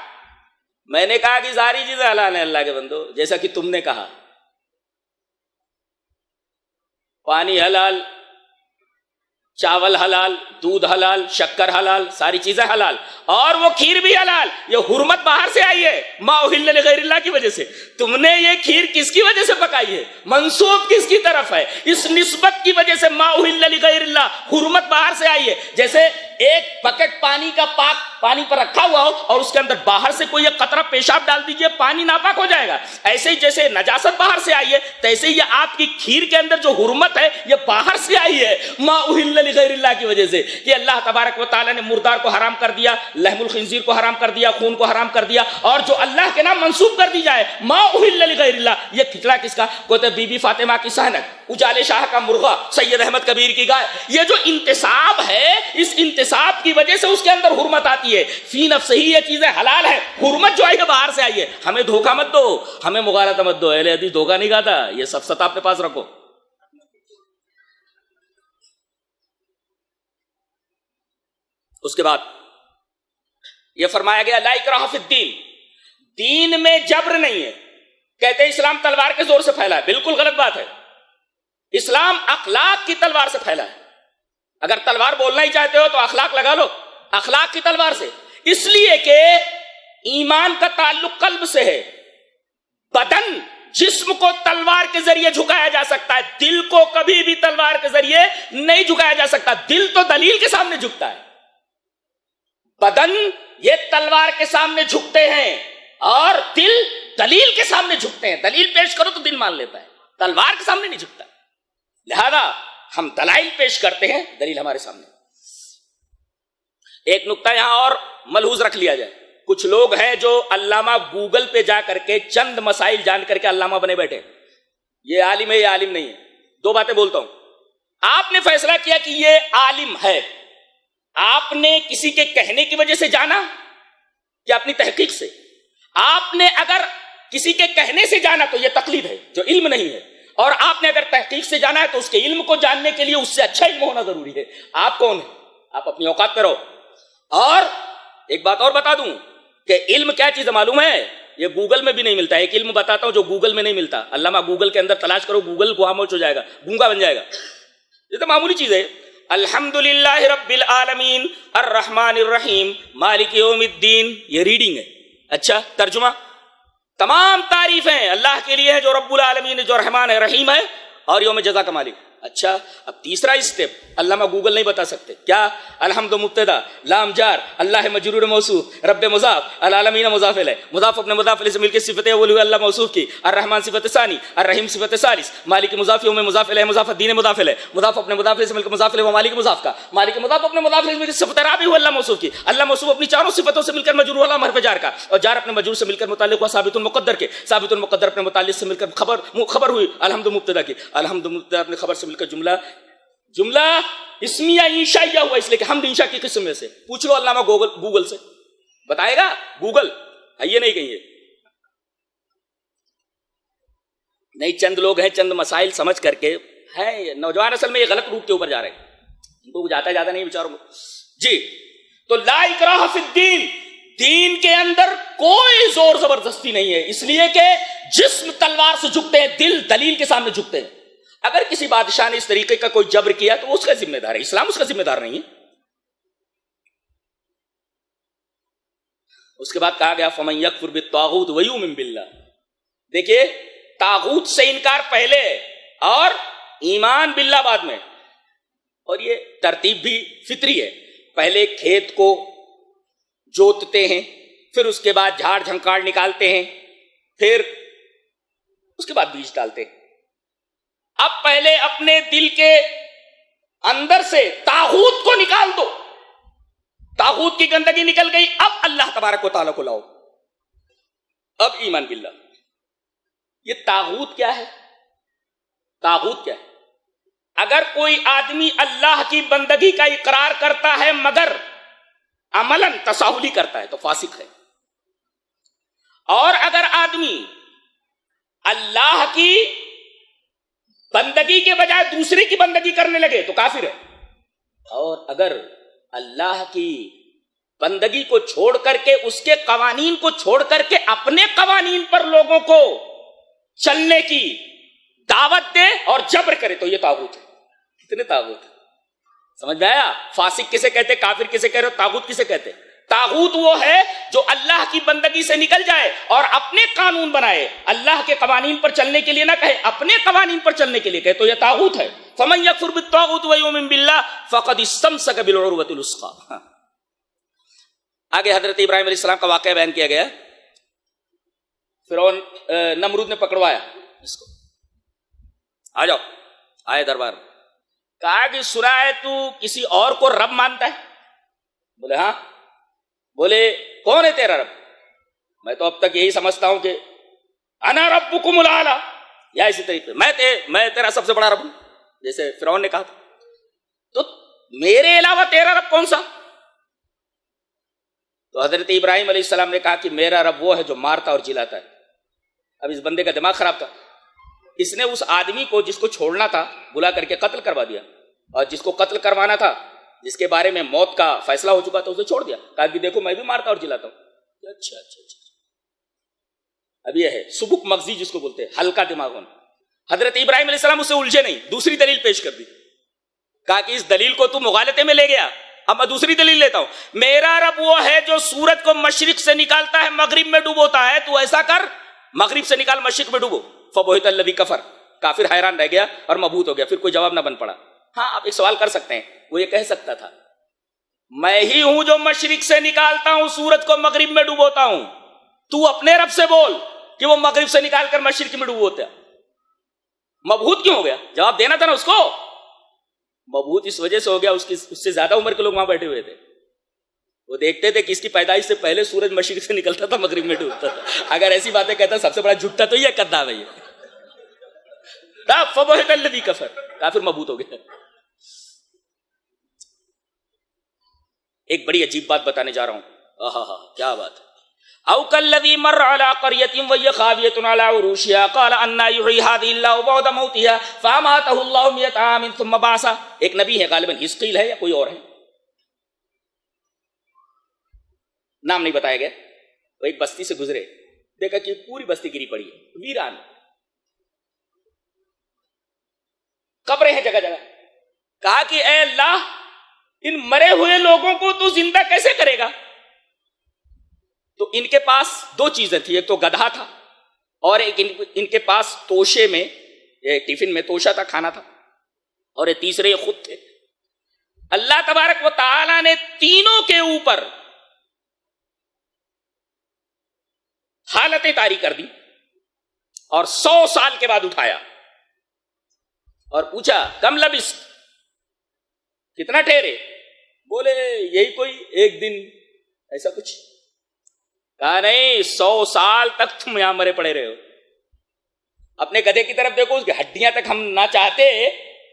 میں نے کہا کہ ساری چیزیں حلال ہیں اللہ کے بندو، جیسا کہ تم نے کہا. پانی حلال، چاول حلال، دودھ حلال، شکر حلال، ساری چیزیں حلال، اور وہ کھیر بھی حلال. یہ حرمت باہر سے آئی ہے، ما اہل لغیر اللہ کی وجہ سے. تم نے یہ کھیر کس کی وجہ سے پکائی ہے؟ منسوب کس کی طرف ہے؟ اس نسبت کی وجہ سے ما اہل لغیر اللہ، حرمت باہر سے آئی ہے. جیسے ایک بکٹ پانی کا پاک پانی پر رکھا ہوا ہو اور اس کے اندر باہر سے کوئی ایک قطرہ پیشاب ڈال دیجئے، پانی ناپاک ہو جائے گا. ایسے ہی جیسے نجاست باہر سے آئی ہے تیسے ہی یہ آپ کی کھیر کے اندر جو حرمت ہے یہ باہر سے آئی ہے ما اہل لغیر اللہ کی وجہ سے، کہ اللہ تبارک و تعالیٰ نے مردار کو حرام کر دیا، لحم الخنزیر کو حرام کر دیا، خون کو حرام کر دیا، اور جو اللہ کے نام منسوب کر دی جائے ما اہل لغیر اللہ. یہ کھچڑا کس کا؟ کہتے بی بی فاطمہ کی سہنک، اجالے شاہ کا مرغا، سید احمد کبیر کی گائے. یہ جو انتصاب ہے، اس انتصاب کی وجہ سے اس کے اندر حرمت آتی ہے. فی نفس ہی یہ چیزیں حلال ہے، حرمت جو آئی ہے باہر سے آئی ہے. ہمیں دھوکہ مت دو، ہمیں مغالطہ مت دو. اہل حدیث دھوکہ نہیں کھاتا. یہ سفسطہ اپنے پاس رکھو. اس کے بعد یہ فرمایا گیا لا اکراہ فی الدین، دین میں جبر نہیں ہے. کہتے ہیں اسلام تلوار کے زور سے پھیلا ہے، بالکل غلط بات ہے. اسلام اخلاق کی تلوار سے پھیلا ہے. اگر تلوار بولنا ہی چاہتے ہو تو اخلاق لگا لو، اخلاق کی تلوار سے. اس لیے کہ ایمان کا تعلق قلب سے ہے. بدن جسم کو تلوار کے ذریعے جھکایا جا سکتا ہے، دل کو کبھی بھی تلوار کے ذریعے نہیں جھکایا جا سکتا. دل تو دلیل کے سامنے جھکتا ہے، بدن یہ تلوار کے سامنے جھکتے ہیں اور دل دلیل کے سامنے جھکتے ہیں. دلیل پیش کرو تو دل مان لیتا ہے، تلوار کے سامنے نہیں جھکتا. لہذا ہم دلائل پیش کرتے ہیں، دلیل ہمارے سامنے. ایک نقطہ یہاں اور ملحوظ رکھ لیا جائے. کچھ لوگ ہیں جو علامہ گوگل پہ جا کر کے چند مسائل جان کر کے علامہ بنے بیٹھے. یہ عالم ہے، یہ عالم نہیں ہے. دو باتیں بولتا ہوں. آپ نے فیصلہ کیا کہ یہ عالم ہے، آپ نے کسی کے کہنے کی وجہ سے جانا کہ اپنی تحقیق سے؟ آپ نے اگر کسی کے کہنے سے جانا تو یہ تقلید ہے جو علم نہیں ہے، اور آپ نے اگر تحقیق سے جانا ہے تو اس کے علم کو جاننے کے لیے اس سے اچھا علم ہونا ضروری ہے. آپ کون ہیں؟ آپ اپنی اوقات پہ رہو. اور ایک بات اور بتا دوں کہ علم کیا چیز معلوم ہے؟ یہ گوگل میں بھی نہیں ملتا. ایک علم بتاتا ہوں جو گوگل میں نہیں ملتا. علامہ گوگل کے اندر تلاش کرو، گوگل خاموش ہو جائے گا، گونگا بن جائے گا. یہ تو معمولی چیز ہے. الحمدللہ رب العالمین الرحمن الرحیم مالک یوم الدین، یہ ریڈنگ ہے. اچھا ترجمہ، تمام تعریفیں اللہ کے لیے ہے جو رب العالمین ہے، جو رحمان ہے، رحیم ہے، اور یوم جزا کا مالک. اچھا اب تیسرا اسٹیپ علامہ گوگل نہیں بتا سکتے. کیا؟ الحمد مبتدا، لام جار، اللہ مجرور موصوف، رب مضاف، العالمین مضاف الیہ، مضاف اپنے مضاف الیہ سے مل کے صفت اول ہوئی اللہ موصوف کی، الرحمن صفت ثانی، الرحیم صفت ثالث، مالک مضاف، یوم مضاف الیہ، مضاف الدین مضاف الیہ، مضاف اپنے مضاف الیہ سے مل کے مضاف الیہ و مالک مضاف کا، مالک مضاف اپنے مضاف الیہ سے مل کے صفت رابع ہوئی اللہ موصوف کی، اللہ موصوف اپنی چاروں صفتوں سے مل کر مجرور اللہ حرف جار کا، اور جار اپنے مجرور سے مل کر متعلق ہوا ثابت المقدر کے، ثابت المقدر اپنے متعلق سے مل کر خبر ہوئی الحمد مبتدا کی، الحمد مبتدا اپنے خبر سے مل کر جملہ اسمیہ انشائیہ ہوا، اس لیے کہ حمد انشاء کی قسم میں سے. پوچھ لو علامہ گوگل سے، بتائے گا گوگل. یہ نہیں کہیں نہیں. چند لوگ ہیں چند مسائل سمجھ کر کے ہیں. نوجوان اصل میں یہ غلط روٹ کے اوپر جا رہے ہیں، ان کو جاتا نہیں بیچاروں کو. جی تو لا اکراہ فی الدین، دین کے اندر کوئی زور زبردستی نہیں ہے، اس لیے کہ جسم تلوار سے جھکتے ہیں، دل دلیل کے سامنے جھکتے ہیں. اگر کسی بادشاہ نے اس طریقے کا کوئی جبر کیا تو وہ اس کا ذمہ دار ہے، اسلام اس کا ذمہ دار نہیں ہے. اس کے بعد کہا گیا فمن یکفر بالطاغوت ویؤمن باللہ. دیکھیے طاغوت سے انکار پہلے اور ایمان باللہ بعد میں، اور یہ ترتیب بھی فطری ہے. پہلے کھیت کو جوتتے ہیں، پھر اس کے بعد جھاڑ جھنکاڑ نکالتے ہیں، پھر اس کے بعد بیج ڈالتے ہیں. اب پہلے اپنے دل کے اندر سے طاغوت کو نکال دو، طاغوت کی گندگی نکل گئی، اب اللہ تبارک و تعالیٰ کو لاؤ، اب ایمان باللہ. یہ طاغوت کیا ہے؟ طاغوت کیا ہے؟ اگر کوئی آدمی اللہ کی بندگی کا اقرار کرتا ہے مگر عملاً تساہلی کرتا ہے تو فاسق ہے، اور اگر آدمی اللہ کی بندگی کے بجائے دوسرے کی بندگی کرنے لگے تو کافر ہے، اور اگر اللہ کی بندگی کو چھوڑ کر کے اس کے قوانین کو چھوڑ کر کے اپنے قوانین پر لوگوں کو چلنے کی دعوت دے اور جبر کرے تو یہ طاغوت ہے. کتنے طاغوت ہیں سمجھ میں آیا؟ فاسق کسے کہتے، کافر کسے کہہ رہے ہو، طاغوت کسے کہتے؟ طاغوت وہ ہے جو اللہ کی بندگی سے نکل جائے اور اپنے قانون بنائے، اللہ کے قوانین پر چلنے کے لیے نہ کہے، اپنے قوانین پر چلنے کے لیے کہے، تو یہ طاغوت ہے۔ فمن یکفر بالطاغوت ویؤمن باللہ فقد استمسک بالعروۃ الوثقی۔ آگے حضرت ابراہیم علیہ السلام کا واقعہ بیان کیا گیا۔ فرعون نمرود نے پکڑوایا اس کو، آ جاؤ، آئے دربار، کہا کہ سنا ہے تو کسی اور کو رب مانتا ہے؟ بولے ہاں۔ بولے کون ہے تیرا رب؟ میں تو اب تک یہی سمجھتا ہوں کہ انا ربکم الاعلی، یا اسی طریقے میں تیرا سب سے بڑا رب ہوں، جیسے فرعون نے کہا تھا۔ تو میرے علاوہ تیرا رب کون سا؟ تو حضرت ابراہیم علیہ السلام نے کہا کہ میرا رب وہ ہے جو مارتا اور جلاتا ہے۔ اب اس بندے کا دماغ خراب تھا، اس نے اس آدمی کو جس کو چھوڑنا تھا بلا کر کے قتل کروا دیا، اور جس کو قتل کروانا تھا، جس کے بارے میں موت کا فیصلہ ہو چکا تھا، اسے چھوڑ دیا، کہا کہ دیکھو میں بھی مارتا اور جلاتا ہوں۔ اچھا اچھا اچھا، اب یہ ہے سبک مغزی جس کو بولتے ہیں، ہلکا دماغ ہونا۔ حضرت ابراہیم علیہ السلام اسے الجھے نہیں، دوسری دلیل پیش کر دی، کہا کہ اس دلیل کو تو مغالطے میں لے گیا، اب میں دوسری دلیل لیتا ہوں۔ میرا رب وہ ہے جو سورج کو مشرق سے نکالتا ہے مغرب میں ڈوبوتا ہے، تو ایسا کر مغرب سے نکال مشرق میں ڈوبو۔ فبہت الذی کفر، کافر حیران رہ گیا اور مبہوت ہو گیا، پھر کوئی جواب نہ بن پڑا۔ ہاں آپ ایک سوال کر سکتے ہیں، وہ یہ کہہ سکتا تھا میں ہی ہوں جو مشرق سے نکالتا ہوں سورج کو مغرب میں ڈوبوتا ہوں، تو اپنے رب سے بول کہ وہ مغرب سے نکال کر مشرق میں ڈوبوتا ہے۔ مبہوت کیوں ہو گیا؟ جواب دینا تھا نا اس کو۔ مبہوت اس وجہ سے ہو گیا، اس سے زیادہ عمر کے لوگ وہاں بیٹھے ہوئے تھے، وہ دیکھتے تھے کہ اس کی پیدائش سے پہلے سورج مشرق سے نکلتا تھا مغرب میں ڈوبتا تھا۔ اگر ایسی باتیں کہتا سب سے بڑا جھوٹا تو یہ کذاب ہے یہ۔ فبہت الذی کفر، کافر مبہوت ہو گیا۔ ایک بڑی عجیب بات بتانے جا رہا ہوں، کیا بات ہے۔ او کالذی مر علی قریۃ وہی خاویۃ علی عروشها قال انا یحیی هذه الله بعد موتها فاماته الله 100 عام ثم بعث۔ ایک نبی ہے، غالباً حزقیل ہے یا کوئی اور ہے، نام نہیں بتایا گیا۔ وہ ایک بستی سے گزرے، دیکھا کہ پوری بستی گری پڑی ہے، ویران قبریں ہیں جگہ جگہ۔ کہا کہ اے اللہ، ان مرے ہوئے لوگوں کو تو زندہ کیسے کرے گا؟ تو ان کے پاس دو چیزیں تھیں، ایک تو گدھا تھا اور ایک ان کے پاس توشے میں، ٹفن میں توشا تھا، کھانا تھا، اور یہ تیسرے خود تھے۔ اللہ تبارک و تعالی نے تینوں کے اوپر حالتیں طاری کر دی اور 100 سال کے بعد اٹھایا اور پوچھا کم لبثت، کتنا ٹھہرے؟ بولے یہی کوئی ایک دن، ایسا کچھ۔ کہا نہیں، 100 سال تک تم یہاں مرے پڑے رہے ہو۔ اپنے گدھے کی طرف دیکھو، اس کی ہڈیاں تک ہم نہ چاہتے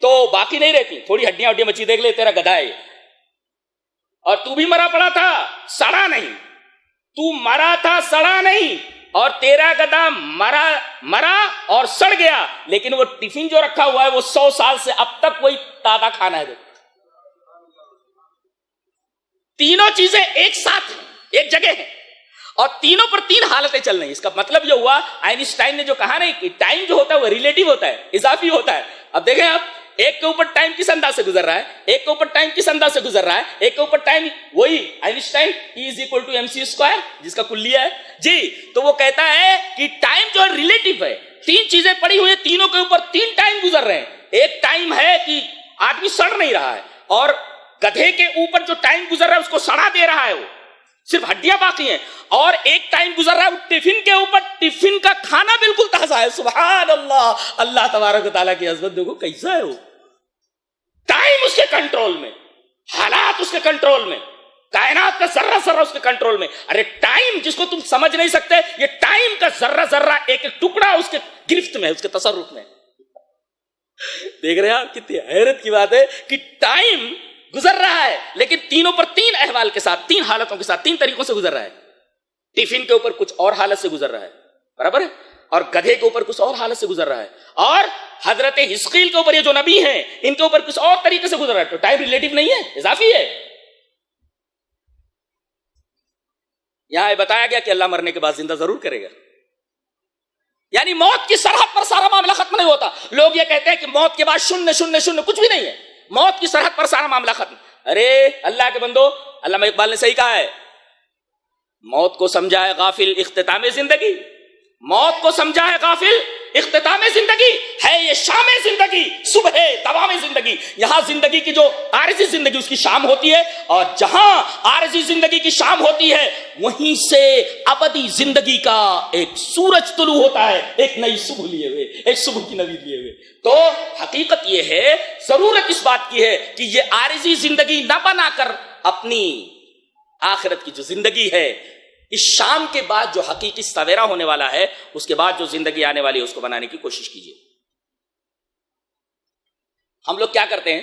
تو باقی نہیں رہتی، تھوڑی ہڈیاں بچی، دیکھ لے تیرا گدھا ہے، اور تو بھی مرا پڑا تھا، سڑا نہیں، تو مرا تھا سڑا نہیں، اور تیرا گدھا مرا اور سڑ گیا، لیکن وہ ٹفن جو رکھا ہوا ہے وہ 100 سال سے اب تک وہی تازہ کھانا ہے۔ تینوں چیزیں ایک ساتھ ایک جگہ ہیں اور تینوں پر تین حالتیں چل رہی ہیں۔ اس کا مطلب یہ ہوا، آئنسٹائن نے جو کہا نا کہ ٹائم جو ہوتا ہے وہ ریلیٹو ہوتا ہے، اضافی ہوتا ہے۔ اب دیکھیں آپ، ایک کے اوپر ٹائم کس انداز سے گزر رہا ہے، ایک کے اوپر ٹائم کس انداز سے گزر رہا ہے، ایک کے اوپر ٹائم، وہی آئنسٹائن E=mc²، جس کا کلیہ ہے جی، تو وہ کہتا ہے کہ ٹائم جو ہے ریلیٹو ہے، تین چیزیں پڑی ہوئی ہیں، تینوں کے اوپر تین ٹائم گزر رہے ہیں۔ ایک ٹائم ہے کہ آدمی سڑ نہیں رہا ہے، اور گدھے کے اوپر جو ٹائم گزر رہا ہے اس کو سڑا دے رہا ہے، وہ صرف ہڈیاں باقی ہیں، اور ایک ٹائم گزر رہا ہے وہ ٹفن کے اوپر، ٹفن کا کھانا بالکل تازہ ہے۔ سبحان اللہ، اللہ تبارک و تعالیٰ کی عظمت دیکھو کیسا ہے وہ۔ ٹائم اس کے کنٹرول میں، حالات اس کے کنٹرول میں، کائنات کا ذرہ ذرہ اس کے کنٹرول میں۔ ارے ٹائم جس کو تم سمجھ نہیں سکتے، یہ ٹائم کا ذرہ ذرہ ایک ایک ٹکڑا اس کے گرفت میں، اس کے تصرف میں۔ دیکھ رہے ہیں آپ، کتنی حیرت کی بات ہے کہ ٹائم گزر رہا ہے لیکن تینوں پر تین احوال کے ساتھ، تین حالتوں کے ساتھ، تین طریقوں سے گزر رہا ہے۔ ٹفن کے اوپر کچھ اور حالت سے گزر رہا ہے، برابر ہے، اور گدھے کے اوپر کچھ اور حالت سے گزر رہا ہے، اور حضرت حزقیل کے اوپر یہ جو نبی ہیں ان کے اوپر کچھ اور طریقے سے گزر رہا ہے۔ تو ٹائم ریلیٹو نہیں ہے، اضافی ہے۔ یہاں بتایا گیا کہ اللہ مرنے کے بعد زندہ ضرور کرے گا، یعنی موت کی سرحد پر سارا معاملہ ختم نہیں ہوتا۔ لوگ یہ کہتے ہیں کہ موت کے بعد شنیہ شنیہ شنیہ، کچھ بھی نہیں ہے، موت کی سرحد پر سارا معاملہ ختم۔ ارے اللہ کے بندو، علامہ اقبال نے صحیح کہا ہے موت کو سمجھا ہے غافل اختتام زندگی، موت کو سمجھا ہے غافل اختتام زندگی، ہے یہ شام زندگی، صبح دوام زندگی۔ یہاں زندگی کی جو عارضی زندگی اس کی شام ہوتی ہے، اور جہاں عارضی زندگی کی شام ہوتی ہے وہیں سے ابدی زندگی کا ایک سورج طلوع ہوتا ہے، ایک نئی صبح لیے ہوئے، ایک صبح کی نوید لیے ہوئے۔ تو حقیقت یہ ہے، ضرورت اس بات کی ہے کہ یہ عارضی زندگی نہ بنا کر اپنی آخرت کی جو زندگی ہے، اس شام کے بعد جو حقیقی سویرا ہونے والا ہے، اس کے بعد جو زندگی آنے والی ہے، اس کو بنانے کی کوشش کیجیے۔ ہم لوگ کیا کرتے ہیں؟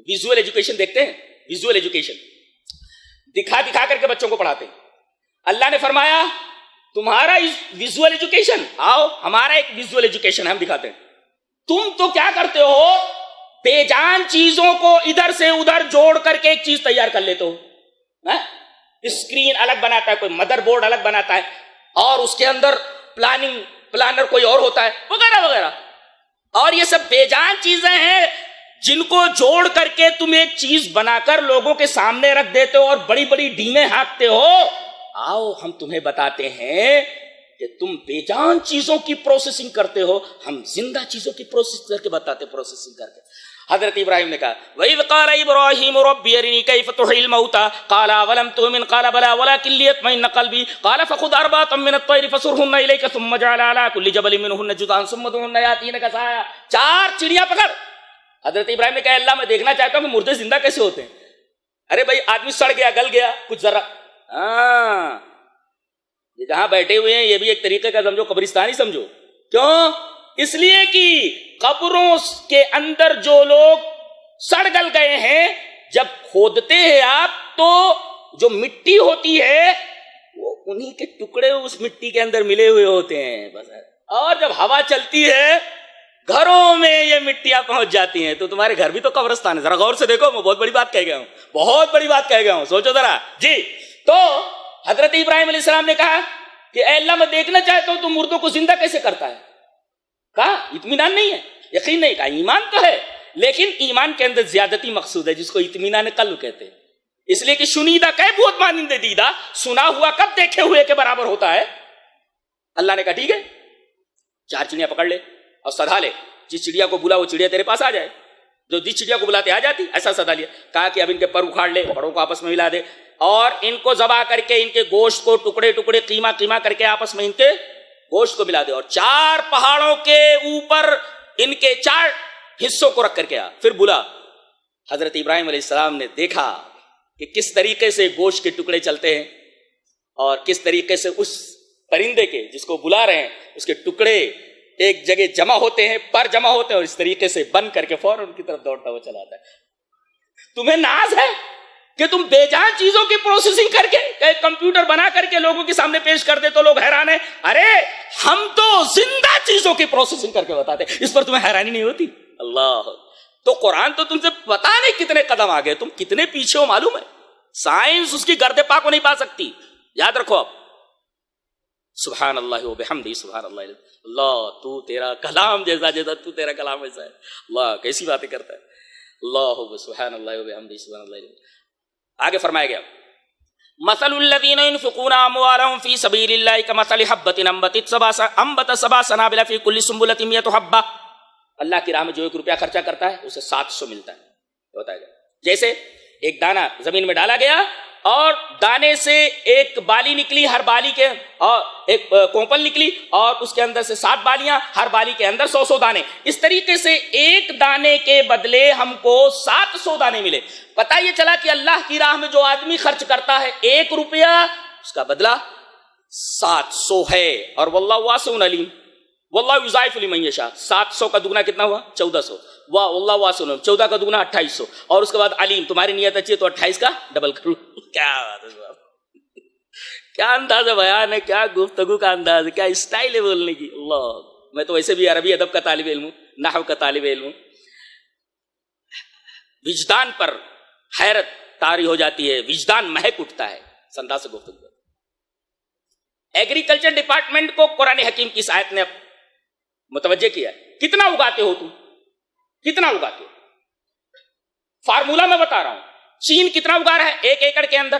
ویژول ایجوکیشن دیکھتے ہیں، ویژول ایجوکیشن دکھا دکھا کر کے بچوں کو پڑھاتے ہیں۔ اللہ نے فرمایا تمہارا ویژول ایجوکیشن، آؤ ہمارا ایک ویژول ایجوکیشن ہم دکھاتے ہیں۔ تم تو کیا کرتے ہو؟ بے جان چیزوں کو ادھر سے ادھر جوڑ کر کے ایک چیز تیار کر لیتے ہو۔ اسکرین الگ بناتا ہے کوئی، مدر بورڈ الگ بناتا ہے، اور اس کے اندر پلانر کوئی اور ہوتا ہے، وغیرہ وغیرہ۔ اور یہ سب بے جان چیزیں ہیں جن کو جوڑ کر کے تم ایک چیز بنا کر لوگوں کے سامنے رکھ دیتے ہو اور بڑی بڑی ڈیمیں ہانکتے ہو۔ آؤ ہم تمہیں بتاتے ہیں کہ تم بے جان چیزوں کی پروسیسنگ کرتے ہو، ہم زندہ چیزوں کی پروسیس کر کے بتاتے، پروسیسنگ کر کے۔ حضرت ابراہیم نے کہا وَإِذْ قَالَ إِبْرَاهِيمُ رَبِّ أَرِنِي كَيْفَ تُحْيِي الْمَوْتَىٰ قَالَ أَوَلَمْ تُؤْمِنْ قَالَ بَلَىٰ وَلَٰكِن لِّيَطْمَئِنَّ قَلْبِي قَالَ فَخُذْ أَرْبَعَةً مِّنَ الطَّيْرِ فَصُرْهُنَّ إِلَيْكَ ثُمَّ اجْعَلْ عَلَىٰ كُلِّ جَبَلٍ مِّنْهُنَّ جُزْءًا ثُمَّ ادْعُهُنَّ يَأْتِينَكَ سَعْيًا۔ 4 چڑیاں پکڑ۔ حضرت ابراہیم نے کہا اللہ میں دیکھنا چاہتا ہوں کہ مردے زندہ کیسے ہوتے ہیں۔ ارے بھائی آدمی سڑ گیا، گل گیا، کچھ ذرا یہ جہاں بیٹھے ہوئے ہیں یہ بھی ایک طریقے کا سمجھو قبرستان ہی سمجھو۔ کیوں؟ اس لیے کہ قبروں کے اندر جو لوگ سڑ گل گئے ہیں، جب کھودتے ہیں آپ تو جو مٹی ہوتی ہے وہ انہی کے ٹکڑے اس مٹی کے اندر ملے ہوئے ہوتے ہیں بس۔ اور جب ہوا چلتی ہے گھروں میں یہ مٹیاں پہنچ جاتی ہیں، تو تمہارے گھر بھی تو قبرستان ہے۔ ذرا غور سے دیکھو، میں بہت بڑی بات کہہ گیا ہوں، بہت بڑی بات کہہ گیا ہوں، سوچو ذرا جی۔ تو حضرت ابراہیم علیہ السلام نے کہا کہ اے اللہ میں دیکھنا چاہتا ہوں تو مردوں کو زندہ کیسے کرتا ہے۔ کہا اطمینان نہیں ہے، یقین نہیں۔ کہا ایمان تو ہے، لیکن ایمان کے اندر زیادتی مقصود ہے جس کو اطمینان قلب کہتے ہیں۔ اس لیے کہ شنیدہ کیف بہت مانند دیدہ، سنا ہوا کب دیکھے ہوئے کے برابر ہوتا ہے۔ اللہ نے کہا ٹھیک ہے 4 چڑیاں پکڑ لے اور سدھا لے، جس چڑیا کو بلا وہ چڑیا تیرے پاس آ جائے، جو جس چڑیا کو بلاتے آ جاتی، ایسا سدھا لیا۔ کہا کہ اب ان کے پر اکھاڑ لے، پروں کو آپس میں ملا دے، اور ان کو ذبح کر کے ان کے گوشت کو ٹکڑے ٹکڑے قیمہ قیمہ کر کے آپس میں ان کے گوشت کو ملا دے، اور 4 پہاڑوں کے اوپر ان کے 4 حصوں کو رکھ کر کے آ۔ پھر بلا۔ حضرت ابراہیم علیہ السلام نے دیکھا کہ کس طریقے سے گوشت کے ٹکڑے چلتے ہیں، اور کس طریقے سے اس پرندے کے جس کو بلا رہے ہیں اس کے ٹکڑے ایک جگہ جمع ہوتے ہیں، پر جمع ہوتے ہیں، اور اس طریقے سے بند کر کے فوراً ان کی طرف دوڑتا ہوا چلا آتا ہے۔ تمہیں ناز ہے کہ تم بے جان چیزوں کی پروسیسنگ کر کے ایک کمپیوٹر بنا کر کے لوگوں کے سامنے پیش کر دے تو لوگ حیران ہیں۔ ارے ہم تو زندہ چیزوں کی پروسیسنگ کر کے بتاتے، اس پر تمہیں حیرانی نہیں ہوتی؟ اللہ، تو قرآن تو تم سے پتا نہیں کتنے قدم آگے، تم کتنے پیچھے ہو معلوم ہے۔ سائنس اس کی گرد پا کو نہیں پا سکتی، یاد رکھو۔ اب سبحان اللہ و بحمدہ، سبحان اللہ، اللہ تو تیرا کلام جیسا جیسا تو تیرا کلام ایسا ہے، اللہ کیسی باتیں کرتا ہے، اللہ سبحان اللہ و بحمدہ سبحان اللہ۔ آگے فرمایا گیا مثل الذین ينفقون اموالهم فی سبیل اللہ کمثل حبۃ انبتت سبع سنابل فی کل سنبلۃ مئۃ حبۃ۔ اللہ کی راہ میں جو 1 روپیہ خرچہ کرتا ہے اسے 700 ملتا ہے، بتایا گیا۔ جیسے ایک دانہ زمین میں ڈالا گیا اور دانے سے ایک بالی نکلی، ہر بالی کے، اور ایک کوپل نکلی اور اس کے اندر سے 7 بالیاں، ہر بالی کے اندر 100 دانے۔ اس طریقے سے ایک دانے کے بدلے ہم کو 700 دانے ملے۔ پتہ یہ چلا کہ اللہ کی راہ میں جو آدمی خرچ کرتا ہے 1 روپیہ اس کا بدلہ 700 ہے، اور واللہ واسع علیم، واللہ یضاعف لمن یشاء۔ 700 کا دگنا کتنا ہوا؟ 1400۔ واہ واللہ واسع علیم، 14 کا دگنا 2800، اور اس کے بعد علیم، تمہاری نیت اچھی ہے تو 28 کا ڈبل کرو۔ کیا بات ہے، کیا انداز بیان ہے، کیا گفتگو کا انداز ہے، کیا اسٹائل ہے بولنے کی۔ اللہ، میں تو ویسے بھی عربی ادب کا طالب علم ہوں، نحو کا طالب علم ہوں۔ وجدان پر حیرت طاری ہو جاتی ہے، وجدان مہک اٹھتا ہے اس انداز سے گفتگو۔ ایگریکلچر ڈپارٹمنٹ کو قرآن حکیم کی اس آیت نے متوجہ کیا ہے۔ کتنا اگاتے ہو تم، کتنا اگاتے ہو؟ فارمولا میں بتا رہا ہوں، چین کتنا اگا رہا ہے 1 ایکڑ کے اندر؟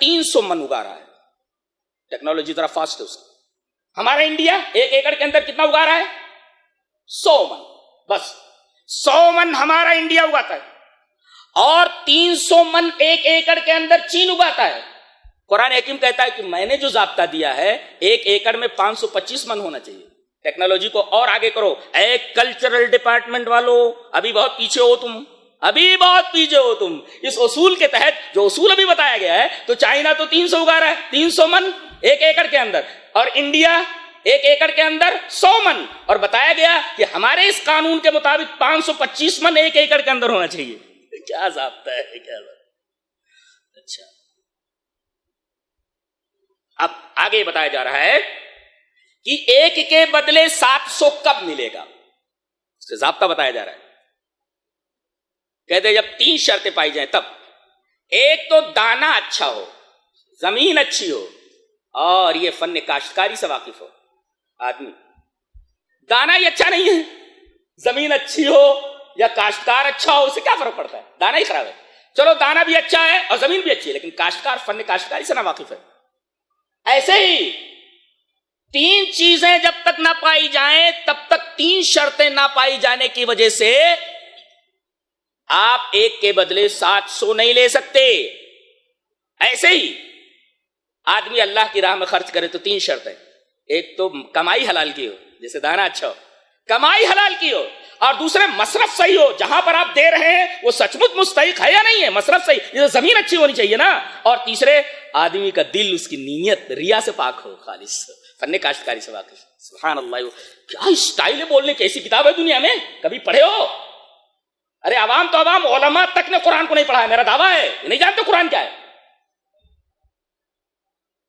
300 من اگا رہا ہے. ٹیکنالوجی ذرا فاسٹ ہے اس کی. ہمارا انڈیا 1 ایکڑ کے اندر کتنا اگا رہا ہے؟ 100 من. بس 100 من ہمارا انڈیا اگاتا ہے اور 300 من 1 ایکڑ کے اندر چین اگاتا ہے. قرآن حکیم کہتا ہے کہ میں نے جو ضابطہ دیا ہے 1 ایکڑ میں 525 من ہونا چاہیے. ٹیکنالوجی کو اور آگے کرو. اے کلچرل ڈپارٹمنٹ والو, ابھی بہت پیچھے ہو تم, ابھی بہت پیچھے ہو تم. اس اصول کے تحت جو اصول ابھی بتایا گیا ہے, تو چائنا تو 300 اگا رہا ہے, 300 من 1 ایکڑ کے اندر, اور انڈیا 1 ایکڑ کے اندر 100 من, اور بتایا گیا کہ ہمارے اس قانون کے مطابق 525 من 1 ایکڑ کے اندر ہونا چاہیے. کیا ضابطہ ہے, کیا ضابطہ. اچھا, اب آگے بتایا جا رہا ہے کہ 1 کے بدلے 700 کب ملے گا, اس سے ضابطہ بتایا جا رہا ہے. کہتے ہیں جب 3 شرطیں پائی جائیں تب. ایک تو دانا اچھا ہو, زمین اچھی ہو, اور یہ فن کاشتکاری سے واقف ہو آدمی. دانا ہی اچھا نہیں ہے, زمین اچھی ہو یا کاشتکار اچھا ہو, اس سے کیا فرق پڑتا ہے؟ دانا ہی خراب ہے. چلو دانا بھی اچھا ہے اور زمین بھی اچھی ہے, لیکن کاشتکار فن کاشتکاری سے نہ واقف ہے. ایسے ہی 3 چیزیں جب تک نہ پائی جائیں تب تک 3 شرطیں نہ پائی جانے کی وجہ سے آپ 1 کے بدلے 700 نہیں لے سکتے. ایسے ہی آدمی اللہ کی راہ میں خرچ کرے تو 3 شرطیں. ایک تو کمائی حلال کی ہو, جیسے دانا اچھا ہو, کمائی حلال کی ہو, اور دوسرے مصرف صحیح ہو, جہاں پر آپ دے رہے ہیں وہ سچ مچ مستحق ہے یا نہیں ہے, مصرف صحیح, یہ زمین اچھی ہونی چاہیے نا. اور تیسرے آدمی کا دل, اس کی نیت ریا سے پاک ہو, خالص فن کاشتکاری سے واقف. سبحان اللہ, کیا اسٹائل ہے بولنے کی. ایسی کتاب ہے دنیا میں, کبھی پڑھے ہو؟ ارے عوام تو عوام, علماء تک نے قرآن کو نہیں پڑھا ہے, میرا دعویٰ ہے, نہیں جانتے قرآن کیا ہے.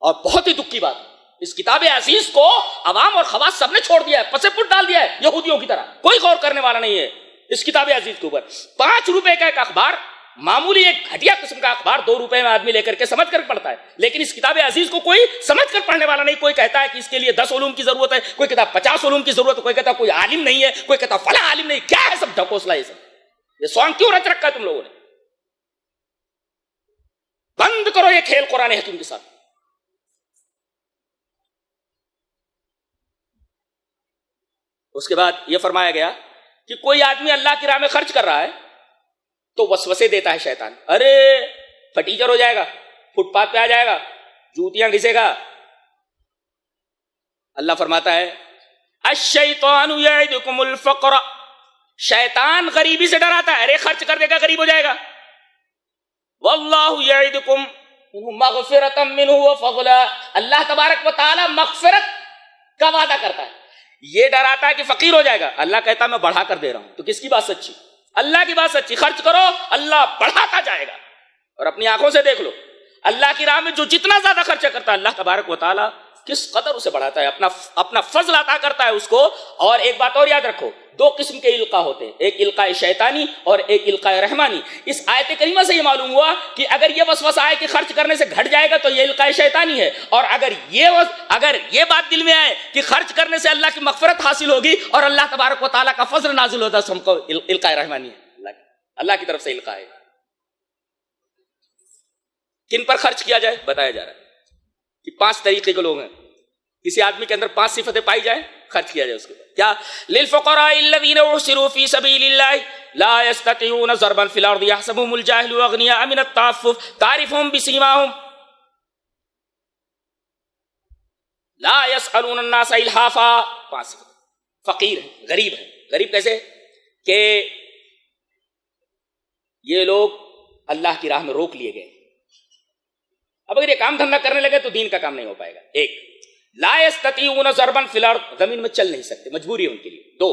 اور بہت ہی دکھ کی بات, اس کتاب عزیز کو عوام اور خواص سب نے چھوڑ دیا ہے, پسے پٹ ڈال دیا ہے یہودیوں کی طرح. کوئی غور کرنے والا نہیں ہے اس کتاب عزیز کے اوپر. 5 روپے کا ایک اخبار, معمولی ایک گھٹیا قسم کا اخبار 2 روپے میں آدمی لے کر کے سمجھ کر پڑھتا ہے, لیکن اس کتاب عزیز کو کوئی سمجھ کر پڑھنے والا نہیں. کوئی کہتا ہے کہ اس کے لیے 10 علوم کی ضرورت ہے, کوئی کہتا 50 علوم کی ضرورت ہے, کوئی کہتا کوئی عالم نہیں ہے, کوئی کہتا فلاں عالم نہیں. کیا ہے سب ڈھکوسلا, یہ سانگ کیوں رچ رکھا ہے تم لوگوں نے؟ بند کرو یہ کھیل قرآن حکیم کے ساتھ. اس کے بعد یہ فرمایا گیا کہ کوئی آدمی اللہ کی راہ میں خرچ کر رہا ہے تو وسوسے دیتا ہے شیطان. ارے پھٹیچر ہو جائے گا, فٹ پاتھ پہ آ جائے گا, جوتیاں گھسے گا. اللہ فرماتا ہے الشیطان یعدکم الفقر, شیطان غریبی سے ڈراتا ہے. ارے خرچ کر دے گا, غریب ہو جائے گا. واللہ یعدکم مغفرۃ منہ وفضلا, اللہ تبارک و تعالی مغفرت کا وعدہ کرتا ہے. یہ ڈراتا ہے کہ فقیر ہو جائے گا, اللہ کہتا ہے میں بڑھا کر دے رہا ہوں. تو کس کی بات سچی؟ اللہ کی بات سچی. خرچ کرو, اللہ بڑھاتا جائے گا. اور اپنی آنکھوں سے دیکھ لو, اللہ کی راہ میں جو جتنا زیادہ خرچہ کرتا ہے اللہ تبارک و تعالیٰ کس قدر اسے بڑھاتا ہے, اپنا فضل عطا کرتا ہے اس کو. اور ایک بات اور یاد رکھو, 2 قسم کے القاء ہوتے ہیں, ایک القاء شیطانی اور ایک القاء رحمانی. اس آیت کریمہ سے یہ معلوم ہوا کہ اگر یہ وسوسہ آئے کہ خرچ کرنے سے گھٹ جائے گا تو یہ القاء شیطانی ہے, اور اگر یہ بات دل میں آئے کہ خرچ کرنے سے اللہ کی مغفرت حاصل ہوگی اور اللہ تبارک و تعالیٰ کا فضل نازل ہوتا ہے, تو ہم کو القاء رحمانی ہے, اللہ کی طرف سے القاء ہے. کن پر خرچ کیا جائے بتایا جا رہا ہے کہ 5 طریقے کے لوگ ہیں. کسی آدمی کے اندر 5 صفتیں پائی جائیں, خرچ کیا جائے اس کے اوپر. کیا؟ للفقراء الذين احصروا في سبيل الله لا يستطيعون ضربا في الارض يحسبهم الجاهل اغنياء من التعفف تعرفهم بسيماهم لا يسألون الناس الحافا. 5 صفت. فقیر ہے, غریب ہے. غریب کیسے کہ یہ لوگ اللہ کی راہ میں روک لیے گئے. اب اگر یہ کام دھندا کرنے لگے تو دین کا کام نہیں ہو پائے گا. ایک, لا یستطیعون ضربا فی الارض, زمین میں چل نہیں سکتے, مجبوری ہے ان کے لیے. 2,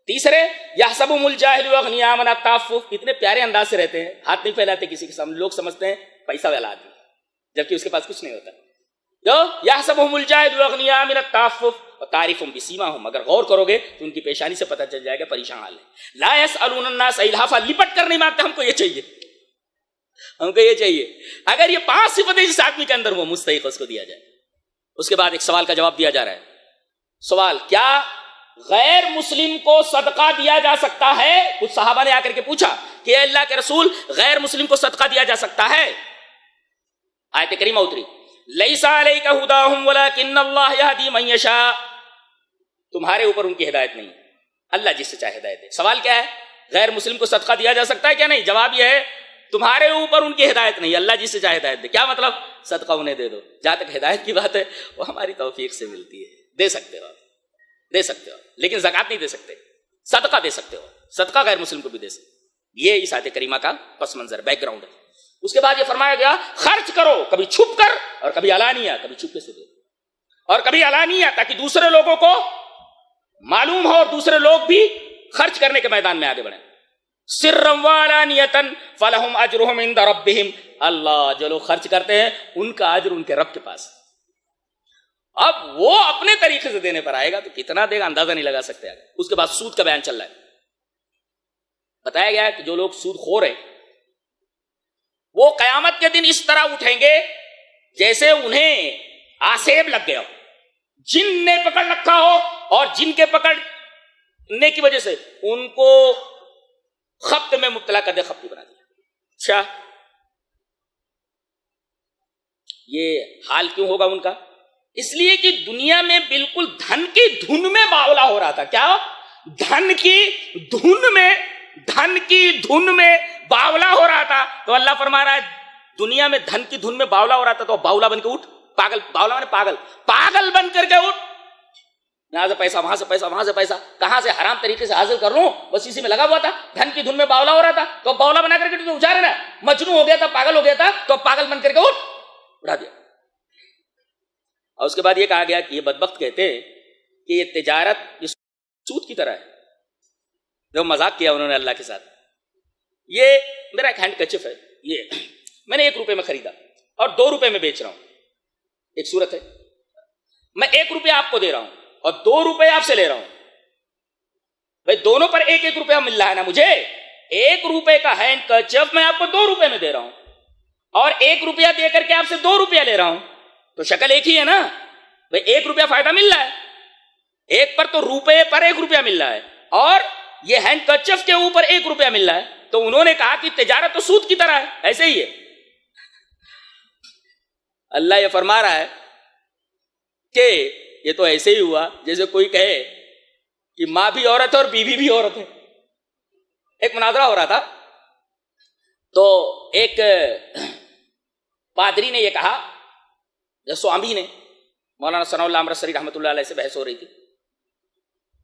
تیسرے یحسبهم الجاہل اغنیاء من التعفف, اتنے پیارے انداز سے رہتے ہیں, ہاتھ نہیں پھیلاتے کسی کے سامنے, لوگ سمجھتے ہیں پیسہ والا آدمی جبکہ اس کے پاس کچھ نہیں ہوتا. جو یحسبهم الجاہل اغنیاء من التعفف تعریفهم بسیماهم, اگر غور کرو گے تو ان کی پیشانی سے پتہ چل جائے گا پریشان حال ہے. لا يسألون الناس الحافا, لپٹ کر نہیں مانگتے, ہم کو یہ چاہیے, ہم کو یہ چاہیے. اگر یہ 5 صفتیں جس آدمی کے اندر وہ مستحق اس کو دیا جائے. اس کے بعد ایک سوال کا جواب دیا جا رہا ہے. سوال, کیا غیر مسلم کو صدقہ دیا جا سکتا ہے؟ کچھ صحابہ نے آ کر کے پوچھا کہ اے اللہ کے رسول, غیر مسلم کو صدقہ دیا جا سکتا ہے؟ آیت کریمہ اتری لیس علیک ھداھم ولکن اللہ یہدی من یشاء، تمہارے اوپر ان کی ہدایت نہیں، اللہ جس سے چاہے ہدایت دے۔ سوال کیا ہے؟ غیر مسلم کو صدقہ دیا جا سکتا ہے کیا؟ نہیں۔ جواب یہ ہے تمہارے اوپر ان کی ہدایت نہیں، اللہ جس سے چاہے ہدایت دے۔ کیا مطلب؟ صدقہ انہیں دے دو۔ جہاں تک ہدایت کی بات ہے وہ ہماری توفیق سے ملتی ہے، دے سکتے ہو لیکن زکوٰۃ نہیں دے سکتے، صدقہ دے سکتے ہو، صدقہ غیر مسلم کو بھی دے سکتے۔ یہ اس آیت کریمہ کا پس منظر بیک گراؤنڈ ہے۔ اس کے بعد یہ فرمایا گیا خرچ کرو، کبھی چھپ کر اور کبھی علانیہ، کبھی چھپکے سے دو اور کبھی علانیہ، تاکہ دوسرے لوگوں کو معلوم ہو اور دوسرے لوگ بھی خرچ کرنے کے میدان میں آگے بڑھیں۔ سرًا وعلانیۃ فلہم اجرہم عند ربہم، اللہ جو لوگ خرچ کرتے ہیں ان کا اجر ان کے رب کے پاس۔ اب وہ اپنے طریقے سے دینے پر آئے گا تو کتنا دے گا اندازہ نہیں لگا سکتے آگے۔ اس کے بعد سود کا بیان چل رہا ہے۔ بتایا گیا ہے کہ جو لوگ سود خور ہیں وہ قیامت کے دن اس طرح اٹھیں گے جیسے انہیں آسیب لگ گیا ہو، جن نے پکڑ رکھا ہو، اور جن کے پکڑنے کی وجہ سے ان کو خبط میں مبتلا کر دے، خبطی بنا دیا۔ اچھا یہ حال کیوں ہوگا ان کا؟ اس لیے کہ دنیا میں بالکل دھن کی دھن میں باولا ہو رہا تھا۔ کیا؟ دھن کی دھن میں باولا ہو رہا تھا۔ تو اللہ فرما رہا ہے دنیا میں دھن کی دھن میں باولا ہو رہا تھا تو باولا بن کے اٹھ، پاگل، باولا نے پاگل بن کر کے اٹھ، یہاں سے پیسہ، وہاں سے پیسہ، وہاں سے پیسہ، کہاں سے حرام طریقے سے حاصل کر لوں، بس اسی میں لگا ہوا تھا۔ دھن کی دھن میں باولا ہو رہا تھا تو باولا بنا کر کے تو اچھا رہنا، مجنون ہو گیا تھا، پاگل ہو گیا تھا تو پاگل بن کر کے اٹھا دیا۔ اور اس کے بعد یہ کہا گیا کہ یہ بدبخت کہتے ہیں کہ یہ تجارت یہ سود کی طرح ہے۔ جو مذاق کیا انہوں نے اللہ کے ساتھ، یہ میرا ایک ہینڈ کرچف ہے، یہ میں نے 1 روپے میں خریدا اور 2 روپے میں بیچ رہا ہوں۔ ایک صورت ہے میں 1 روپیہ آپ کو دے رہا ہوں اور 2 روپے آپ سے لے رہا ہوں، بھائی دونوں پر 1 روپیہ مل رہا ہے نا مجھے۔ 1 روپے کا ہینڈ کرچف میں آپ کو 2 روپے میں دے رہا ہوں اور 1 روپیہ دے کر کے آپ سے 2 روپیہ لے رہا ہوں، تو شکل ایک ہی ہے نا بھائی، 1 روپیہ فائدہ مل رہا ہے، ایک پر تو روپے پر 1 روپیہ مل رہا ہے اور یہ ہینڈ کرچف کے اوپر 1 روپیہ مل رہا ہے۔ تو انہوں نے کہا کہ تجارت تو سود کی طرح ہے، ایسے ہی ہے۔ اللہ یہ فرما رہا ہے کہ یہ تو ایسے ہی ہوا جیسے کوئی کہے کہ ماں بھی عورت ہے اور بیوی بھی عورت ہے۔ ایک مناظرہ ہو رہا تھا تو ایک پادری نے یہ کہا، سوامی نے، مولانا ثناء اللہ امرتسری رحمۃ اللہ علیہ سے بحث ہو رہی تھی،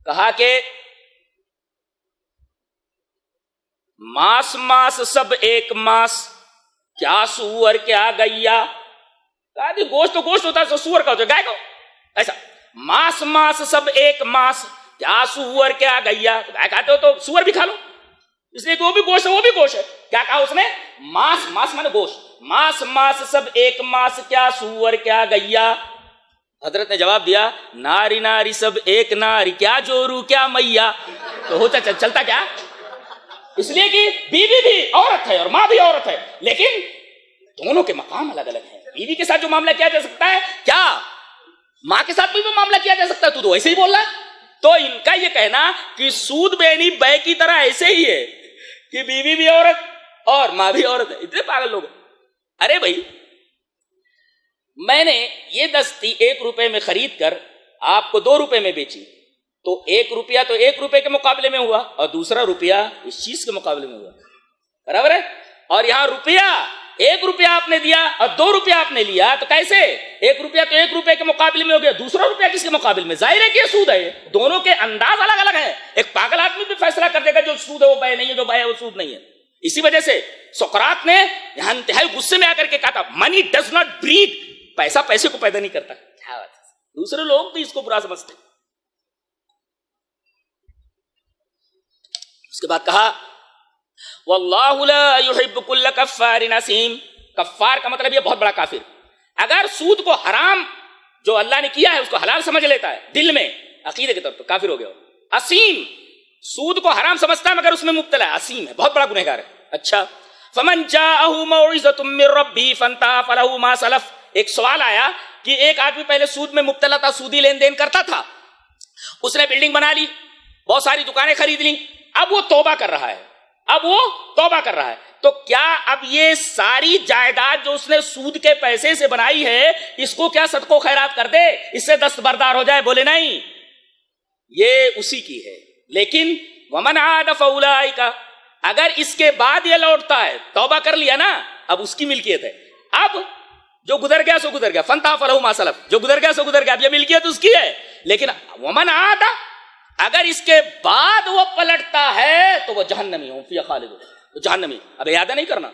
کہا کہ ماس سب ایک ماس، کیا سور کیا گیا، کہا کہ گوشت تو گوشت ہوتا ہے، سور کا ہوتا ہے، گائے کو ایسا، ماس سب ایک ماس، کیا سور کیا گیا، گائے کھاتے ہو تو سور بھی کھا لو، اس لیے کہ وہ بھی گوشت ہے وہ بھی گوشت ہے۔ کیا کہا اس نے؟ ماس مانے گوشت، ماس سب ایک ماس، کیا سور کیا گیا۔ حضرت نے جواب دیا ناری سب ایک ناری، کیا جورو کیا میاں۔ تو ہوتا چلتا کیا؟ اس لیے کہ بیوی بھی عورت ہے اور ماں بھی عورت ہے، لیکن دونوں کے مقام الگ الگ ہیں۔ بیوی کے ساتھ جو معاملہ کیا جا سکتا ہے، کیا ماں کے ساتھ بھی معاملہ کیا جا سکتا ہے؟ تو ایسے ہی بول رہا ہے۔ تو ان کا یہ کہنا کہ سود بینی بے کی طرح ایسے ہی ہے کہ بیوی بھی عورت اور ماں بھی عورت ہے۔ اتنے پاگل لوگ ہیں۔ ارے بھائی میں نے یہ دستی 1 روپے میں خرید کر آپ کو 2 روپے میں بیچی، تو 1 روپیہ تو 1 روپے کے مقابلے میں ہوا اور دوسرا روپیہ اس چیز کے مقابلے میں ہوا، برابر ہے۔ اور یہاں روپیہ 1 روپیہ آپ نے دیا اور 2 روپیہ آپ نے لیا، تو کیسے 1 روپیہ تو 1 روپے کے مقابلے میں ہو گیا، دوسرا روپیہ کس کے مقابلے میں؟ ظاہر ہے کہ یہ سود ہے۔ دونوں کے انداز الگ الگ ہیں۔ ایک پاگل آدمی بھی فیصلہ کر دے گا جو سود ہے وہ بے نہیں ہے، جو بے ہے وہ سود نہیں ہے۔ اسی وجہ سے سقراط نے یہاں انتہائی غصے میں آ کر کے کہا تھا منی ڈز ناٹ بریڈ، پیسہ پیسے کو پیدا نہیں کرتا۔ کیا بات ہے، دوسرے لوگ بھی اس کو برا سمجھتے۔ اس کے بعد کہا واللہ لا يحب كل کفار اثیم۔ کفار کا مطلب یہ بہت بڑا کافر۔ اگر سود کو حرام جو اللہ نے کیا ہے اس کو حلال سمجھ لیتا ہے دل میں عقیدے کے طور پر، کافر ہو گیا۔ اثیم سود کو حرام سمجھتا ہے مگر اس میں مبتلا ہے، اثیم ہے، بہت بڑا گنہگار ہے۔ اچھا فمن جاءه موعظة من ربه فانتهى فله ما سلف۔ ایک سوال آیا کہ ایک آدمی پہلے سود میں مبتلا تھا، سودی لین دین کرتا تھا، اس نے بلڈنگ بنا لی، بہت ساری دکانیں خرید لی، اب وہ توبہ کر رہا ہے، تو کیا اب یہ ساری جائیداد جو اس نے سود کے پیسے سے بنائی ہے اس کو کیا صدقہ و خیرات کر دے, اس سے دستبردار ہو جائے؟ بولے نہیں, یہ اسی کی ہے. لیکن ومن عاد فاولئک, اگر اس کے بعد یہ لوٹتا ہے, توبہ کر لیا نا, اب اس کی ملکیت ہے. اب جو گزر گیا سو گزر گیا, فانتہا فلہ ما سلف, جو گزر گیا سو گزر گیا, اب یہ ملکیت اس کی ہے. لیکن ومن عاد, اگر اس کے بعد وہ پلٹتا ہے تو وہ جہنمی ہوں فی خالد, وہ جہنمی. اب اعادہ نہیں کرنا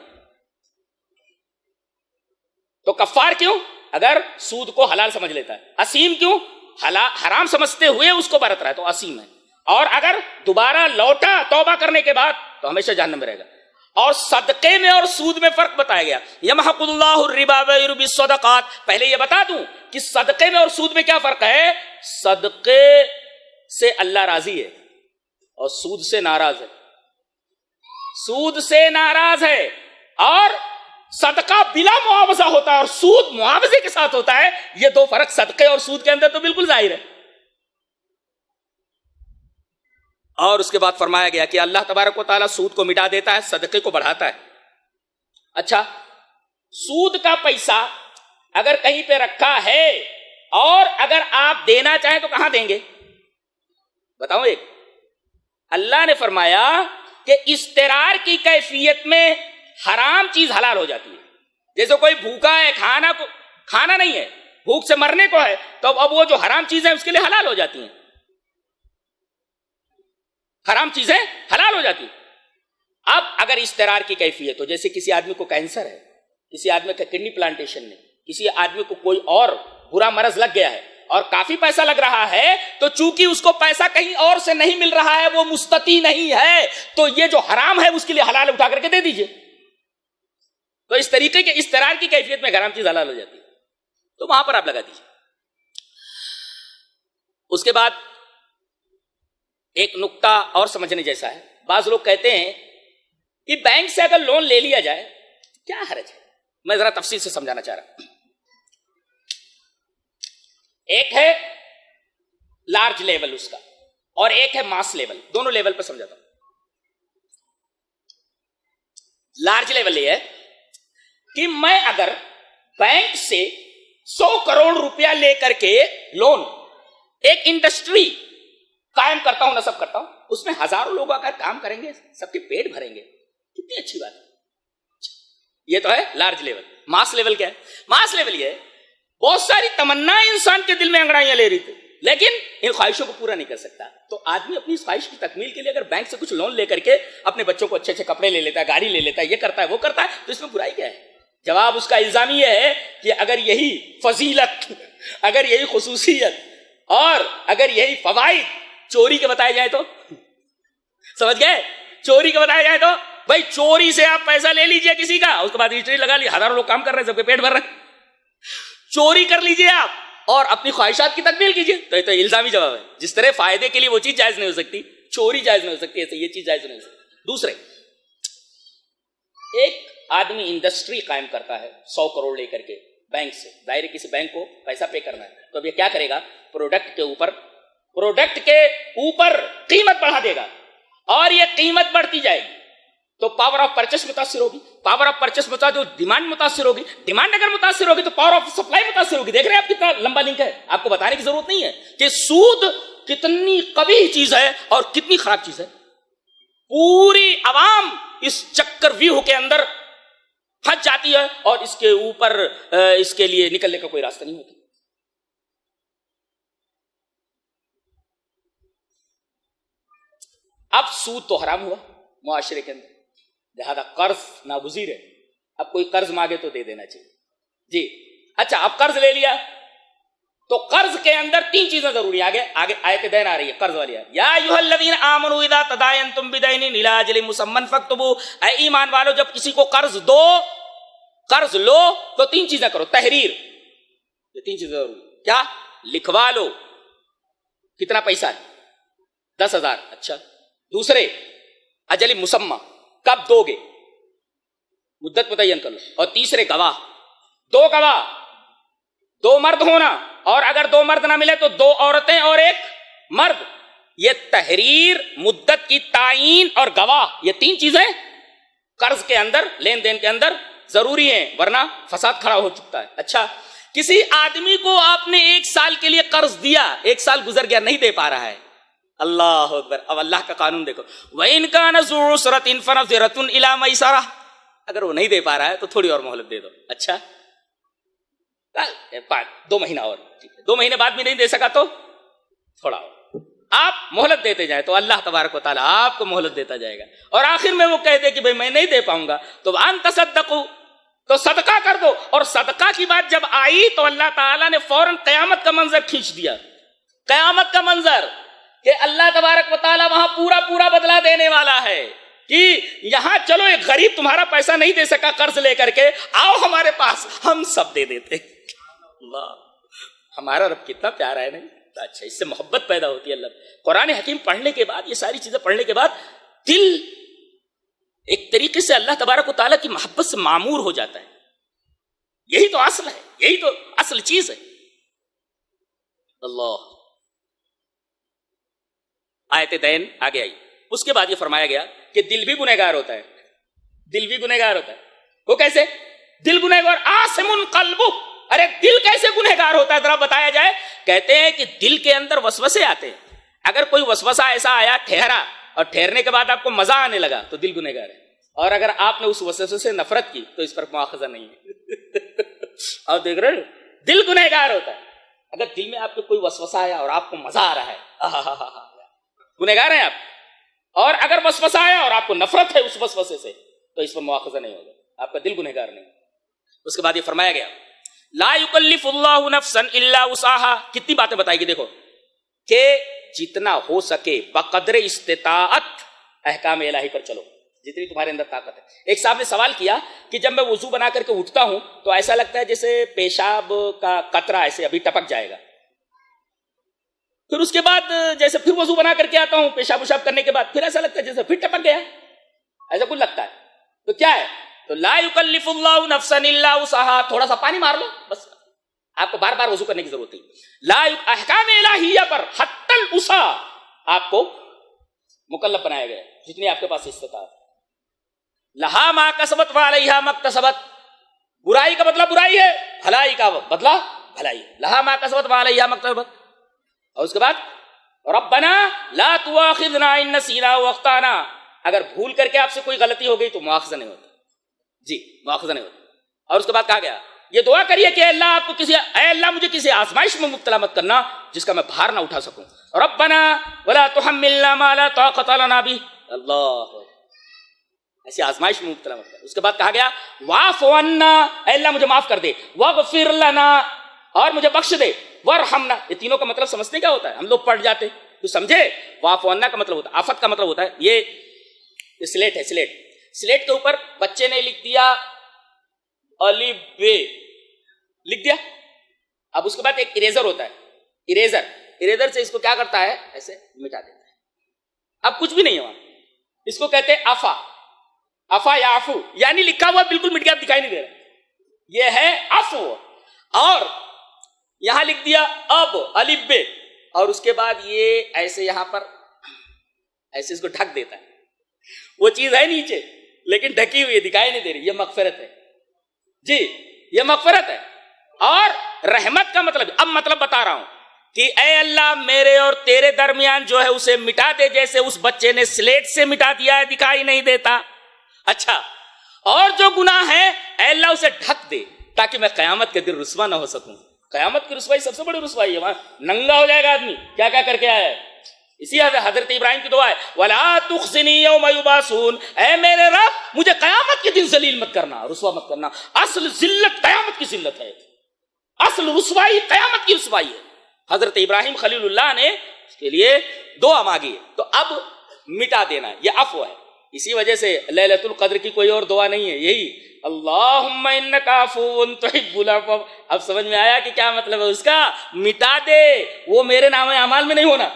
تو کفار کیوں؟ اگر سود کو حلال سمجھ لیتا ہے. اسیم کیوں؟ حرام سمجھتے ہوئے اس کو برت رہا ہے تو اسیم ہے. اور اگر دوبارہ لوٹا توبہ کرنے کے بعد تو ہمیشہ جہنم میں رہے گا. اور صدقے میں اور سود میں فرق بتایا گیا. یمحق اللہ الربا ویربی الصدقات. پہلے یہ بتا دوں کہ صدقے میں اور سود میں کیا فرق ہے. صدقے سے اللہ راضی ہے اور سود سے ناراض ہے. سود سے ناراض ہے, اور صدقہ بلا معاوضہ ہوتا ہے اور سود معاوضے کے ساتھ ہوتا ہے. یہ دو فرق صدقے اور سود کے اندر تو بالکل ظاہر ہے. اور اس کے بعد فرمایا گیا کہ اللہ تبارک و تعالیٰ سود کو مٹا دیتا ہے, صدقے کو بڑھاتا ہے. اچھا, سود کا پیسہ اگر کہیں پہ رکھا ہے اور اگر آپ دینا چاہیں تو کہاں دیں گے؟ بتاؤں. ایک اللہ نے فرمایا کہ اضطرار کی کیفیت میں حرام چیز حلال ہو جاتی ہے. جیسے کوئی بھوکا ہے, کھانا نہیں ہے, بھوک سے مرنے کو ہے, تو اب وہ جو حرام چیزیں اس کے لیے حلال ہو جاتی ہیں. حرام چیزیں حلال ہو جاتی ہیں. اب اگر اضطرار کی کیفیت ہو, جیسے کسی آدمی کو کینسر ہے, کسی آدمی کا کڈنی پلانٹیشن نہیں, کسی آدمی کو کوئی اور برا مرض لگ گیا ہے اور کافی پیسہ لگ رہا ہے, تو چونکہ اس کو پیسہ کہیں اور سے نہیں مل رہا ہے, وہ مستطیع نہیں ہے, تو یہ جو حرام ہے اس کے لیے حلال اٹھا کر کے دے دیجئے. تو اس طریقے کے اضطرار کی کیفیت میں حرام چیز حلال ہو جاتی ہے, تو وہاں پر آپ لگا دیجئے. اس کے بعد ایک نقطہ اور سمجھنے جیسا ہے. بعض لوگ کہتے ہیں کہ بینک سے اگر لون لے لیا جائے کیا حرج ہے. میں ذرا تفصیل سے سمجھانا چاہ رہا ہوں. ایک ہے لارج لیول اس کا, اور ایک ہے ماس لیول. دونوں لیول پر سمجھاتا ہوں. لارج لیول یہ ہے کہ میں اگر بینک سے 100 کروڑ روپیہ لے کر کے لون ایک انڈسٹری قائم کرتا ہوں, نصب کرتا ہوں, اس میں ہزاروں لوگ آ کر کام کریں گے, سب کے پیٹ بھریں گے, کتنی اچھی بات ہے. یہ تو ہے لارج لیول. ماس لیول کیا ہے؟ ماس لیول یہ ہے بہت ساری تمنا انسان کے دل میں انگڑائیاں لے رہی تھی, لیکن ان خواہشوں کو پورا نہیں کر سکتا. تو آدمی اپنی اس خواہش کی تکمیل کے لیے اگر بینک سے کچھ لون لے کر کے اپنے بچوں کو اچھے اچھے کپڑے لے لیتا ہے, گاڑی لے لیتا ہے, یہ کرتا ہے وہ کرتا ہے, تو اس میں برائی کیا ہے؟ جواب اس کا الزامی یہ ہے کہ اگر یہی فضیلت, اگر یہی خصوصیت اور اگر یہی فوائد چوری کے بتائے جائے تو, سمجھ گئے, چوری کے بتائے جائے تو بھائی چوری سے آپ پیسہ لے لیجئے کسی کا, اس کے بعد رجسٹری لگا لی, ہزاروں لوگ کام کر رہے ہیں, سب کے پیٹ بھر رہے ہیں. چوری کر لیجئے آپ اور اپنی خواہشات کی تکمیل کیجئے. تو یہ تو الزامی جواب ہے. جس طرح فائدے کے لیے وہ چیز جائز نہیں ہو سکتی, چوری جائز نہیں ہو سکتی, ایسے یہ چیز جائز نہیں ہو سکتی. دوسرے, ایک آدمی انڈسٹری قائم کرتا ہے 100 کروڑ لے کر کے بینک سے, ظاہر ہے کسی بینک کو پیسہ پے کرنا ہے, تو اب یہ کیا کرے گا؟ پروڈکٹ کے اوپر قیمت بڑھا دے گا, اور یہ قیمت بڑھتی جائے گی تو پاور آف پرچیس متاثر ہوگی. پاور آف پرچیس جو ڈیمانڈ متاثر ہوگی, ڈیمانڈ اگر متاثر ہوگی تو پاور آف سپلائی متاثر ہوگی. دیکھ رہے ہیں آپ کتنا لمبا لنک ہے, آپ کو بتانے کی ضرورت نہیں ہے کہ سود کتنی قبیح چیز ہے اور کتنی خراب چیز ہے. پوری عوام اس چکر ویو کے اندر پھنس جاتی ہے اور اس کے اوپر اس کے لیے نکلنے کا کوئی راستہ نہیں ہوتا. اب سود تو حرام ہوا معاشرے کے اندر, لہذا قرض ناگزیر ہے. اب کوئی قرض مانگے تو دے دینا چاہیے. جی اچھا, اب قرض لے لیا تو قرض کے اندر 3 چیزیں ضروری. آگے آیت دین آ رہی ہے قرض والی. یا ایھا الذین آمنوا اذا تداینتم بدین الی اجل مسمى فاکتبوا, اے ایمان والو جب کسی کو قرض لو تو 3 چیزیں کرو. تحریر, یہ 3 چیزیں ضروری. کیا؟ لکھوا لو کتنا پیسہ ہے, 10,000. اچھا, دوسرے اجل مسمى, کب دو گے, مدت متعین کر لو. اور تیسرے گواہ, 2 گواہ, 2 مرد ہونا, اور اگر 2 مرد نہ ملے تو 2 عورتیں اور 1 مرد. یہ تحریر, مدت کی تعین اور گواہ, یہ 3 چیزیں قرض کے اندر، لین دین کے اندر ضروری ہیں، ورنہ فساد کھڑا ہو چکتا ہے. اچھا، کسی آدمی کو آپ نے 1 سال کے لیے قرض دیا، 1 سال گزر گیا، نہیں دے پا رہا ہے. اللہ اکبر. اب اللہ کا قانون دیکھو، وَإِن كَانَ ذُو عُسْرَةٍ فَنَظِرَةٌ إِلَىٰ مَيْسَرَةٍ. اگر وہ نہیں دے پا رہا ہے تو تھوڑی اور مہلت دے دو. اچھا 2 مہینہ اور، ٹھیک ہے، 2 مہینے بعد بھی نہیں دے سکا تو تھوڑا اور آپ مہلت دیتے جائیں تو اللہ تبارک و تعالیٰ آپ کو مہلت دیتا جائے گا. اور آخر میں وہ کہتے کہ بھئی میں نہیں دے پاؤں گا تو وَأَن تَصَدَّقُوا، تو صدقہ کر دو. اور صدقہ کی بات جب آئی تو اللہ تعالیٰ نے فوراً قیامت کا منظر کھینچ دیا. قیامت کا منظر کہ اللہ تبارک و تعالیٰ وہاں پورا پورا بدلہ دینے والا ہے کہ یہاں چلو ایک غریب تمہارا پیسہ نہیں دے سکا قرض لے کر کے، آؤ ہمارے پاس، ہم سب دے دیتے. اللہ، ہمارا رب کتنا پیارا ہے. نہیں اچھا، اس سے محبت پیدا ہوتی ہے. اللہ قرآن حکیم پڑھنے کے بعد، یہ ساری چیزیں پڑھنے کے بعد دل ایک طریقے سے اللہ تبارک و تعالیٰ کی محبت سے معمور ہو جاتا ہے. یہی تو اصل ہے، یہی تو اصل چیز ہے. اللہ. آیت دین آگے آئی. اس کے بعد یہ فرمایا گیا کہ دل بھی گنہگار ہوتا ہے. دل بھی گنہگار ہوتا ہے. وہ کیسے؟ دل گنہگار آسم قلب. ارے دل کیسے گنہگار ہوتا ہے ذرا بتایا جائے. کہتے ہیں کہ دل کے اندر وسوسے آتے ہیں. اگر کوئی وسوسہ ایسا آیا، ٹھہرا، اور ٹھہرنے کے بعد آپ کو مزہ آنے لگا تو دل گنہگار ہے. اور اگر آپ نے اس وسوسے سے نفرت کی تو اس پر مواخذہ نہیں ہے. اور دیکھ رہے دل گنہگار ہوتا ہے. اگر دل میں آپ کو کوئی وسوسہ آیا اور آپ کو مزہ آ رہا ہے، گنہگار ہیں آپ. اور اگر وسوسہ آیا اور آپ کو نفرت ہے اس وسوسے سے تو اس پر مواخذہ نہیں ہوگا، آپ کا دل گنہگار نہیں. اس کے بعد یہ فرمایا گیا لا یکلف اللہ نفسا الا وسعها. کتنی باتیں بتائی گی دیکھو کہ جتنا ہو سکے بقدر استطاعت احکام الہی پر چلو، جتنی تمہارے اندر طاقت ہے. ایک صاحب نے سوال کیا کہ جب میں وضو بنا کر کے اٹھتا ہوں تو ایسا لگتا ہے جیسے پیشاب کا قطرہ ایسے ابھی ٹپک جائے گا، پھر اس کے بعد جیسے پھر وضو بنا کر کے آتا ہوں پیشاب وشاب کرنے کے بعد پھر ایسا لگتا ہے جیسے پھر ٹپک گیا، ایسا کچھ لگتا ہے. تو کیا ہے؟ تو لا یکلف اللہ نفسا الا وسعها. تھوڑا سا پانی مار لو بس، آپ کو بار بار وضو کرنے کی ضرورت نہیں. احکام الہیہ پر حتی الوسع آپ کو مکلف بنایا گیا جتنی آپ کے پاس استطاعت. لہا ما کسبت وعلیہا ما اکتسبت. برائی کا بدلہ برائی ہے، بھلائی کا بدلہ بھلائی. لہا ما کسبت وعلیہا ما اکتسبت. اور اس کے بعد ربنا لا تؤاخذنا ان نسینا واخطانا. اگر بھول کر کے آپ سے کوئی غلطی ہو گئی تو مواخذہ نہیں ہوتا. جی مواخذہ نہیں ہوتا. اور اس کے بعد کہا گیا یہ دعا کریے کہ اللہ آپ کو اے اللہ مجھے کسی آزمائش میں مبتلا مت کرنا جس کا میں بھار نہ اٹھا سکوں. ربنا ولا تحملنا ما لا طاقت لنا به. اللہ، ایسی آزمائش میں مبتلا مت کر. اس کے بعد کہا گیا واعف عنا. اے اللہ مجھے معاف کر دے. واغفر لنا، اور مجھے بخش دے. وارحمنا. یہ تینوں کا مطلب سمجھتے کیا ہوتا ہے؟ ہم لوگ پڑھ جاتے تو سمجھے. واعف عنا کا مطلب ہوتا ہے، آفت کا مطلب ہوتا ہے یہ سلیٹ ہے. سلیٹ کے اوپر بچے نے لکھ دیا الف ب، لکھ دیا. اب اس کے بعد ایک اریزر ہوتا ہے، اریزر سے اس کو کیا کرتا ہے؟ ایسے مٹا دیتا ہے. اب کچھ بھی نہیں ہے وہاں. اس کو کہتے ہیں افا یا عفو، یعنی لکھا ہوا بالکل مٹ گیا، دکھائی نہیں دے رہا. یہ ہے عفو. اور یہاں لکھ دیا اب الف ب، اور اس کے بعد یہ ایسے یہاں پر ایسے اس کو ڈھک دیتا ہے. وہ چیز ہے نیچے لیکن ڈھکی ہوئی ہے، دکھائی نہیں دے رہی. یہ مغفرت ہے جی، یہ مغفرت ہے. اور رحمت کا مطلب، اب مطلب بتا رہا ہوں کہ اے اللہ میرے اور تیرے درمیان جو ہے اسے مٹا دے، جیسے اس بچے نے سلیٹ سے مٹا دیا ہے، دکھائی نہیں دیتا. اچھا، اور جو گناہ ہے اے اللہ اسے ڈھک دے تاکہ میں قیامت کے دن رسوا نہ ہو سکوں. قیامت کی رسوائی سب سے بڑی رسوائی ہے، وہاں ننگا ہو جائے گا آدمی کیا کیا کر کے آیا ہے. اسی حضرت ابراہیم کی دعا ہے وَلَا تُخْزِنِي يَوْمَ يُبْعَثُونَ. اے میرے رب مجھے قیامت کے دن ذلیل مت کرنا، رسوا مت کرنا. اصل ذلت قیامت کی ذلت ہے، اصل رسوائی قیامت کی رسوائی ہے. حضرت ابراہیم خلیل اللہ نے اس کے لیے دعا مانگی تو اب مٹا دینا، یہ عفو ہے. اسی وجہ سے لیلۃ القدر کی کوئی اور دعا نہیں ہے، یہی اللہم انک عفو تحب العفو. اب سمجھ میں آیا کہ کیا مطلب ہے اس کا؟ مٹا دے، وہ میرے نام اعمال میں نہیں ہونا.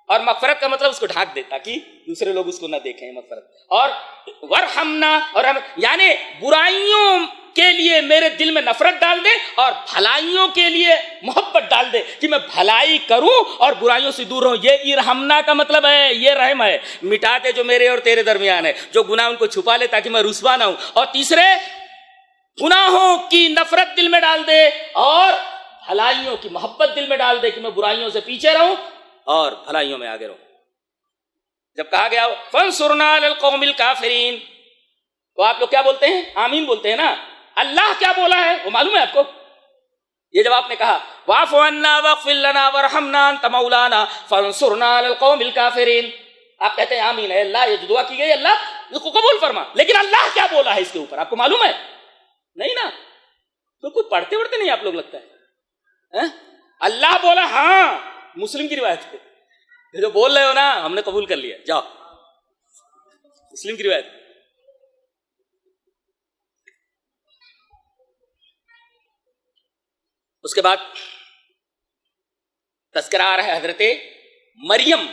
اور مغفرت کا مطلب اس کو ڈھانک دے تاکہ دوسرے لوگ اس کو نہ دیکھیں. مغفرت اور ورحمنا، اور یعنی برائیوں کے لیے میرے دل میں نفرت ڈال دے اور بھلائیوں کے لیے محبت ڈال دے کہ میں بھلائی کروں اور برائیوں سے دور رہوں. یہ ارحمنا کا مطلب ہے یہ رحم ہے, مٹا دے جو میرے اور تیرے درمیان ہے, جو گناہ ان کو چھپا لے تاکہ میں رسوا نہ ہوں. اور تیسرے, گناہوں کی نفرت دل میں ڈال دے اور بھلائیوں کی محبت دل میں ڈال دے کہ میں برائیوں سے پیچھے رہوں اور بھلائیوں میں آگے رہوں. جب کہا گیا فانصرنا علی القوم الکافرین, تو آپ لوگ کیا بولتے ہیں؟ آمین بولتے ہیں نا. اللہ کیا بولا ہے وہ معلوم ہے آپ کو؟ یہ جب آپ نے کہا واعف عنا واغفر لنا وارحمنا انت مولانا فانصرنا علی القوم الکافرین, آپ کہتے ہیں آمین ہے اللہ, یہ جو دعا کی گئی اللہ اس کو قبول فرما. لیکن اللہ کیا بولا ہے اس کے اوپر آپ کو معلوم ہے؟ نہیں نا, تو کچھ پڑھتے پڑھتے نہیں آپ لوگ لگتا ہے. اللہ بولا, ہاں مسلم کی روایت پہ جو بول رہے ہو نا ہم نے قبول کر لیا, جاؤ مسلم کی روایت. اس کے بعد تذکرہ آ رہا ہے حضرت مریم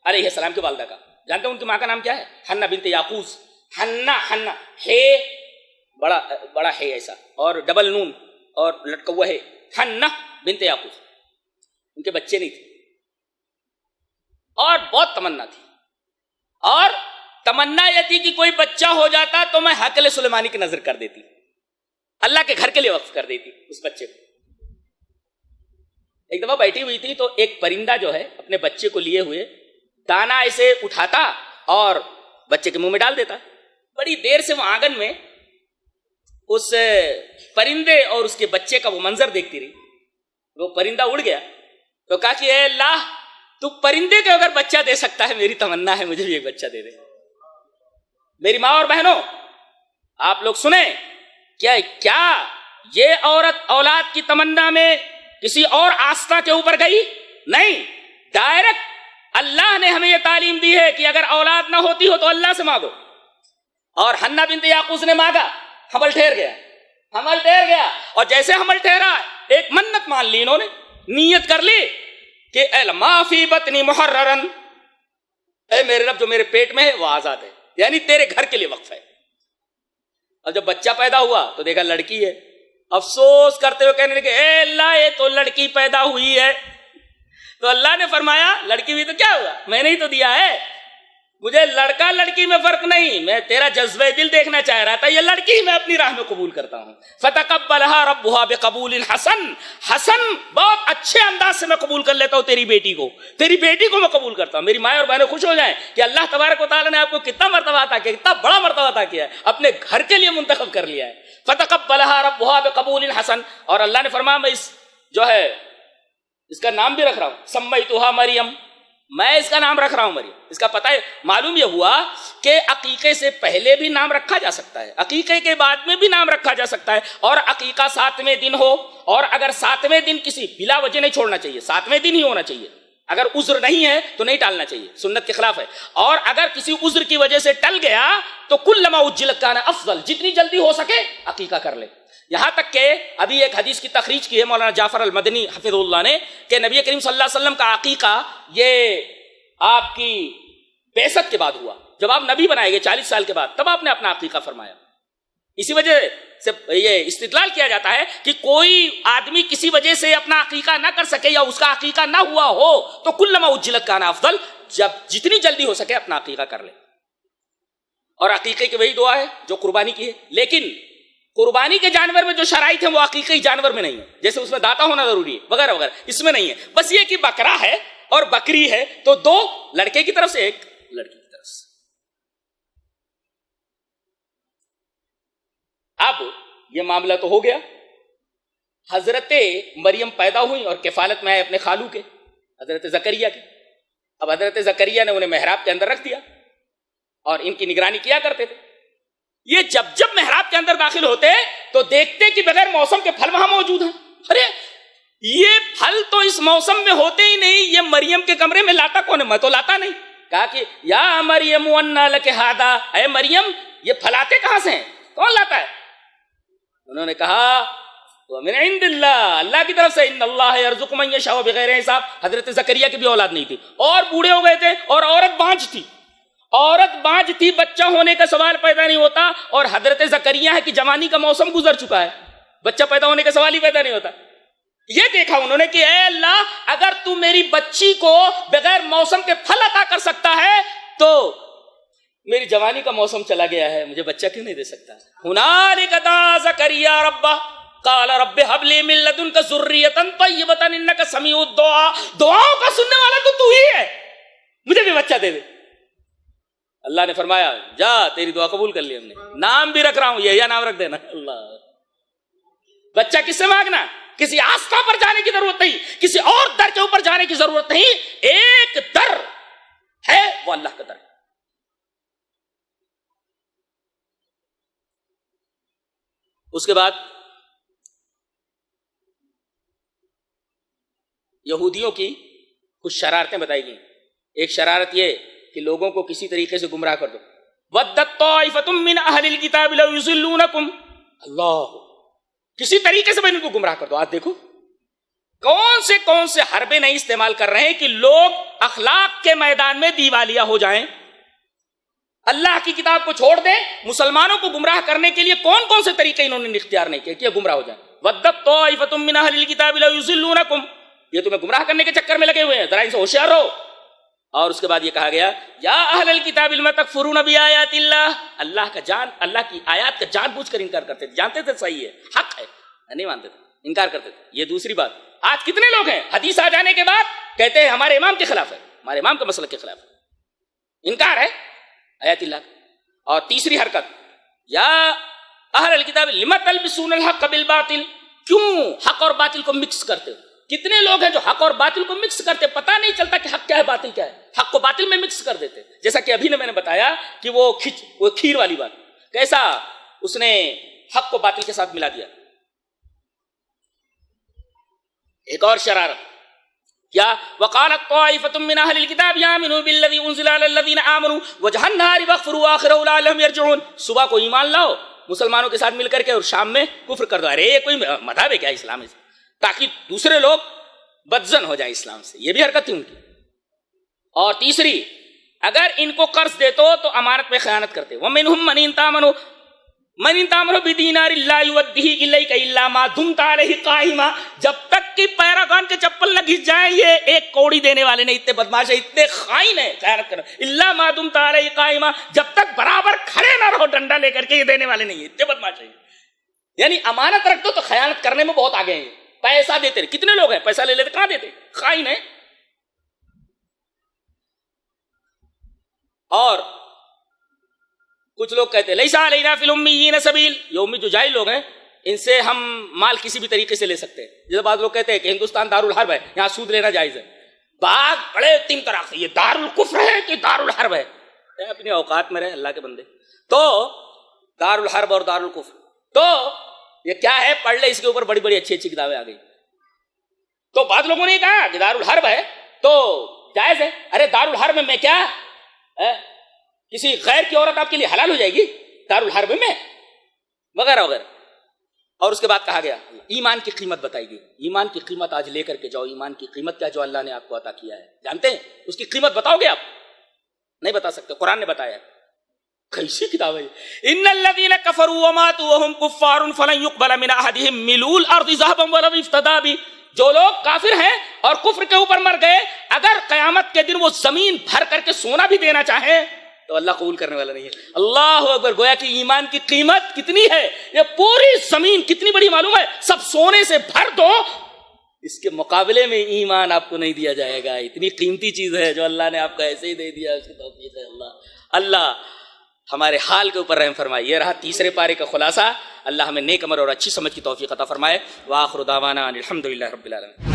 علیہ السلام کی والدہ کا. جانتے ہیں ان کی ماں کا نام کیا ہے؟ حنا بنت یعقوز. حنا ہے بڑا ہے ایسا اور ڈبل نون اور لٹکا ہوا ہے, حنا بنت یعقوز. ان کے بچے نہیں تھے اور بہت تمنا تھی, اور تمنا یہ تھی کہ کوئی بچہ ہو جاتا تو میں حقل سلیمانی کی نظر کر دیتی, اللہ کے گھر کے لیے وقف کر دیتی اس بچے کو. ایک دفعہ بیٹھی ہوئی تھی تو ایک پرندہ جو ہے اپنے بچے کو لیے ہوئے دانا ایسے اٹھاتا اور بچے کے منہ میں ڈال دیتا. بڑی دیر سے وہ آنگن میں اس پرندے اور اس کے بچے کا وہ منظر دیکھتی رہی. وہ پرندہ اڑ گیا تو کہا کہ اے اللہ, تو پرندے کو اگر بچہ دے سکتا ہے, میری تمنا ہے مجھے بھی ایک بچہ دے دے. میری ماں اور بہنوں, آپ لوگ سنیں, کیا یہ عورت اولاد کی تمنا میں کسی اور آستہ کے اوپر گئی؟ نہیں, ڈائریکٹ اللہ نے ہمیں یہ تعلیم دی ہے کہ اگر اولاد نہ ہوتی ہو تو اللہ سے مانگو. اور حنا بنت یعقوز نے مانگا, حمل ٹھہر گیا, اور جیسے حمل ٹھہرا ایک منت مان لی انہوں نے, نیت کر لی کہ اے ما فی بطنی محررن, اے میرے رب جو میرے پیٹ میں ہے وہ آزاد ہے, یعنی تیرے گھر کے لیے وقف ہے. اب جب بچہ پیدا ہوا تو دیکھا لڑکی ہے, افسوس کرتے ہوئے کہنے لگے اے اللہ یہ تو لڑکی پیدا ہوئی ہے. تو اللہ نے فرمایا لڑکی ہوئی تو کیا ہوا, میں نے ہی تو دیا ہے, مجھے لڑکا لڑکی میں فرق نہیں, میں تیرا جذبہ دل دیکھنا چاہ رہا تھا, یہ لڑکی میں اپنی راہ میں قبول کرتا ہوں. فتقبلها ربها بقبول حسن, بہت اچھے انداز سے میں قبول کر لیتا ہوں تیری بیٹی کو میں قبول کرتا ہوں. میری مائیں اور بہنیں خوش ہو جائیں کہ اللہ تبارک و تعالیٰ نے آپ کو کتنا مرتبہ عطا کیا, کتنا بڑا مرتبہ عطا کیا ہے, اپنے گھر کے لیے منتخب کر لیا ہے. فتقبلها ربها بقبول حسن, اور اللہ نے فرمایا میں اس کا نام بھی رکھ رہا ہوں, سمیتها مریم, میں اس کا نام رکھ رہا ہوں مریم. اس کا پتہ ہے, معلوم یہ ہوا کہ عقیقے سے پہلے بھی نام رکھا جا سکتا ہے, عقیقے کے بعد میں بھی نام رکھا جا سکتا ہے, اور عقیقہ 7ویں دن ہو, اور اگر 7ویں دن کسی بلا وجہ نہیں چھوڑنا چاہیے, 7ویں دن ہی ہونا چاہیے. اگر عذر نہیں ہے تو نہیں ٹالنا چاہیے, سنت کے خلاف ہے. اور اگر کسی عذر کی وجہ سے ٹل گیا تو کلما اجلت کان افضل, جتنی جلدی ہو سکے عقیقہ کر لے. یہاں تک کہ ابھی ایک حدیث کی تخریج کی ہے مولانا جعفر المدنی حفظ اللہ نے کہ نبی کریم صلی اللہ علیہ وسلم کا عقیقہ یہ آپ کی بعثت کے بعد ہوا, جب آپ نبی بنائے گئے 40 سال کے بعد, تب آپ نے اپنا عقیقہ فرمایا. اسی وجہ سے یہ استدلال کیا جاتا ہے کہ کوئی آدمی کسی وجہ سے اپنا عقیقہ نہ کر سکے یا اس کا عقیقہ نہ ہوا ہو تو کلما اجلت کان افضل, جب جتنی جلدی ہو سکے اپنا عقیقہ کر لے. اور عقیقے کی وہی دعا ہے جو قربانی کی ہے, لیکن قربانی کے جانور میں جو شرائط ہیں وہ عقیقی جانور میں نہیں ہے, جیسے اس میں داتا ہونا ضروری ہے وغیرہ وغیرہ, اس میں نہیں ہے. بس یہ کہ بکرا ہے اور بکری ہے تو 2 لڑکے کی طرف سے, ایک لڑکی کی طرف سے. اب یہ معاملہ تو ہو گیا, حضرت مریم پیدا ہوئی اور کفالت میں آئے اپنے خالو کے حضرت زکریا کے. اب حضرت زکریا نے انہیں محراب کے اندر رکھ دیا اور ان کی نگرانی کیا کرتے تھے. یہ جب محراب کے اندر داخل ہوتے تو دیکھتے کہ بغیر موسم کے پھل وہاں موجود ہیں. ارے یہ پھل تو اس موسم میں ہوتے ہی نہیں, یہ مریم کے کمرے میں لاتا کون ہے؟ میں تو لاتا نہیں. کہا کہ یا مریم انا لک ھذا, اے مریم یہ پھل آتے کہاں سے ہیں, کون لاتا ہے؟ انہوں نے کہا ومن عند اللہ, اللہ کی طرف سے, ان اللہ یرزق من یشاء بغیر حساب. حضرت زکریا کی بھی اولاد نہیں تھی اور بوڑھے ہو گئے تھے اور عورت بانجھ تھی, عورت بانج تھی، بچہ ہونے کا سوال پیدا نہیں ہوتا، اور حضرت زکریا ہے کہ جوانی کا موسم گزر چکا ہے، بچہ پیدا ہونے کا سوال ہی پیدا نہیں ہوتا۔ یہ دیکھا انہوں نے کہ اے اللہ، اگر تو میری بچی کو بغیر موسم کے پھل عطا کر سکتا ہے تو میری جوانی کا موسم چلا گیا ہے، مجھے بچہ کیوں نہیں دے سکتا؟ ہنالک دعا زکریا ربہ قال رب هب لي من لدنك ذرية طيبة انك سميع الدعاء، دعاؤں کا سننے والا تو ہی ہے، مجھے بھی بچہ دے دے۔ اللہ نے فرمایا جا تیری دعا قبول کر لی ہم نے، نام بھی رکھ رہا ہوں، یہ نام رکھ دینا۔ اللہ، بچہ کس سے مانگنا؟ کسی آستھا پر جانے کی ضرورت نہیں، کسی اور در کے اوپر جانے کی ضرورت نہیں، ایک در ہے وہ اللہ کا در۔ اس کے بعد یہودیوں کی کچھ شرارتیں بتائی گئی۔ ایک شرارت یہ کہ لوگوں کو کسی طریقے سے گمراہ کر دو۔ وَدَّتْ طَائِفَةٌ مِّنْ أَهْلِ الْكِتَابِ لَوْ يُضِلُّونَكُمْ، اللہ کسی طریقے سے ان کو گمراہ کر دو۔ آج دیکھو کون سے حربے نہیں استعمال کر رہے ہیں کہ لوگ اخلاق کے میدان میں دیوالیہ ہو جائیں، اللہ کی کتاب کو چھوڑ دیں، مسلمانوں کو گمراہ کرنے کے لیے کون سے طریقے انہوں نے اختیار نہیں کیے کہ گمراہ ہو جائیں۔ وَدَّتْ طَائِفَةٌ مِّنْ أَهْلِ الْكِتَابِ لَوْ يُضِلُّونَكُمْ، یہ تمہیں گمراہ کرنے کے چکر میں لگے ہوئے ہیں، ذرا ان سے ہوشیار رہو۔ اور اس کے بعد یہ کہا گیا یا اہل الکتاب لم تکفرون بآیات اللہ، اللہ کی آیات کا جان بوجھ کر انکار کرتے تھے، جانتے تھے صحیح ہے، حق ہے، نہیں مانتے تھے، انکار کرتے تھے۔ یہ دوسری بات۔ آج کتنے لوگ ہیں حدیث آ جانے کے بعد کہتے ہیں ہمارے امام کے خلاف ہے، ہمارے امام کے مسلک کے خلاف ہے، انکار ہے آیات اللہ۔ اور تیسری حرکت یا اہل الکتاب لم تلبسون الحق بالباطل، کیوں حق اور باطل کو مکس کرتے ہو؟ کتنے لوگ ہیں جو حق اور باطل کو مکس کرتے، پتہ نہیں چلتا کہ حق کیا ہے باطل کیا ہے، حق کو باطل میں مکس کر دیتے۔ جیسا کہ ابھی میں نے بتایا کہ وہ کھیر والی بات، کیسا اس نے حق کو باطل کے ساتھ ملا دیا۔ ایک اور شرارت کیا، وقالت طائفة من اهل الكتاب آمنوا بالذي انزل على الذين آمنوا وجه النار واغفروا آخره لعلهم يرجعون، صبح کو ایمان لاؤ مسلمانوں کے ساتھ مل کر کے اور شام میں کفر کر دو۔ ارے یہ کوئی مذہب ہے کیا اسلام سے؟ تاکہ دوسرے لوگ بدزن ہو جائیں اسلام سے، یہ بھی حرکت تھی ان کی۔ اور تیسری، اگر ان کو قرض دے تو امانت پہ خیانت کرتے۔ وَمِنْهُمْ مَنْ إِنْ تَأْمَنْهُ بِدِينَارٍ لَا يُؤَدِّهِ إِلَيْكَ إِلَّا مَا دُمْتَ عَلَيْهِ قَائِمًا، جب تک کہ پیراگان کے چپل نہ گھس جائیں یہ ایک کوڑی دینے والے نہیں، اتنے بدماش ہیں، اتنے خائن ہیں، خیانت کرنا۔ إِلَّا مَا دُمْتَ عَلَيْهِ قَائِمًا، جب تک برابر کھڑے نہ رہو ڈنڈا لے کر کے، یہ دینے والے نہیں ہیں، اتنے بدماش ہیں۔ یعنی امانت رکھ دو تو خیانت کرنے میں بہت آگے ہیں۔ پیسہ دیتے رہے، کتنے لوگ ہیں پیسہ لے لیتے کہاں دیتے، خائن ہیں۔ اور کچھ لوگ کہتے ہیں لیسا علینا فی الامیین سبیل، یہ امی جو جاہل لوگ ہیں ان سے ہم مال کسی بھی طریقے سے لے سکتے ہیں۔ جیسے بعض لوگ کہتے ہیں کہ ہندوستان دارالحرب ہے، یہاں سود لینا جائز ہے۔ بعض بڑے تین طرح سے یہ دارالکفر ہے کہ دارالحرب ہے، اپنی اوقات میں رہے اللہ کے بندے۔ تو دارالحرب اور دارالکفر تو یہ کیا ہے، پڑھ لے، اس کے اوپر بڑی بڑی اچھی اچھی کتابیں آ گئی۔ تو بعض لوگوں نے کہا کہ دارالحرب ہے تو جائز ہے۔ ارے دارالحرب میں کیا کسی غیر کی عورت آپ کے لیے حلال ہو جائے گی دارالحرب میں، وغیرہ وغیرہ۔ اور اس کے بعد کہا گیا ایمان کی قیمت بتائی گئی۔ ایمان کی قیمت آج لے کر کے جاؤ، ایمان کی قیمت کیا جو اللہ نے آپ کو عطا کیا ہے، جانتے ہیں اس کی قیمت بتاؤ گے آپ؟ نہیں بتا سکتے، قرآن نے بتایا۔ کیسی کتاب ہے؟ ان الذين كفروا وماتوا وهم كفار فلن يقبل من احدهم ملء الارض ذهبا ولو افتدى به، جو لوگ کافر ہیں اور کفر کے اوپر مر گئے، اگر قیامت کے دن وہ زمین بھر کر کے سونا بھی دینا چاہیں تو اللہ قبول کرنے والا نہیں ہے۔ اللہ اکبر! گویا کہ ایمان کی قیمت کتنی ہے، یہ پوری زمین کتنی بڑی معلوم ہے، سب سونے سے بھر دو، اس کے مقابلے میں ایمان آپ کو نہیں دیا جائے گا۔ اتنی قیمتی چیز ہے جو اللہ نے آپ کو ایسے ہی دے دیا، اس کی توفیق ہے اللہ ہمارے حال کے اوپر رحم فرمائے۔ یہ رہا تیسرے پارے کا خلاصہ۔ اللہ ہمیں نیک عمل اور اچھی سمجھ کی توفیق عطا فرمائے۔ وآخر دعوانا الحمدللہ رب العالمین۔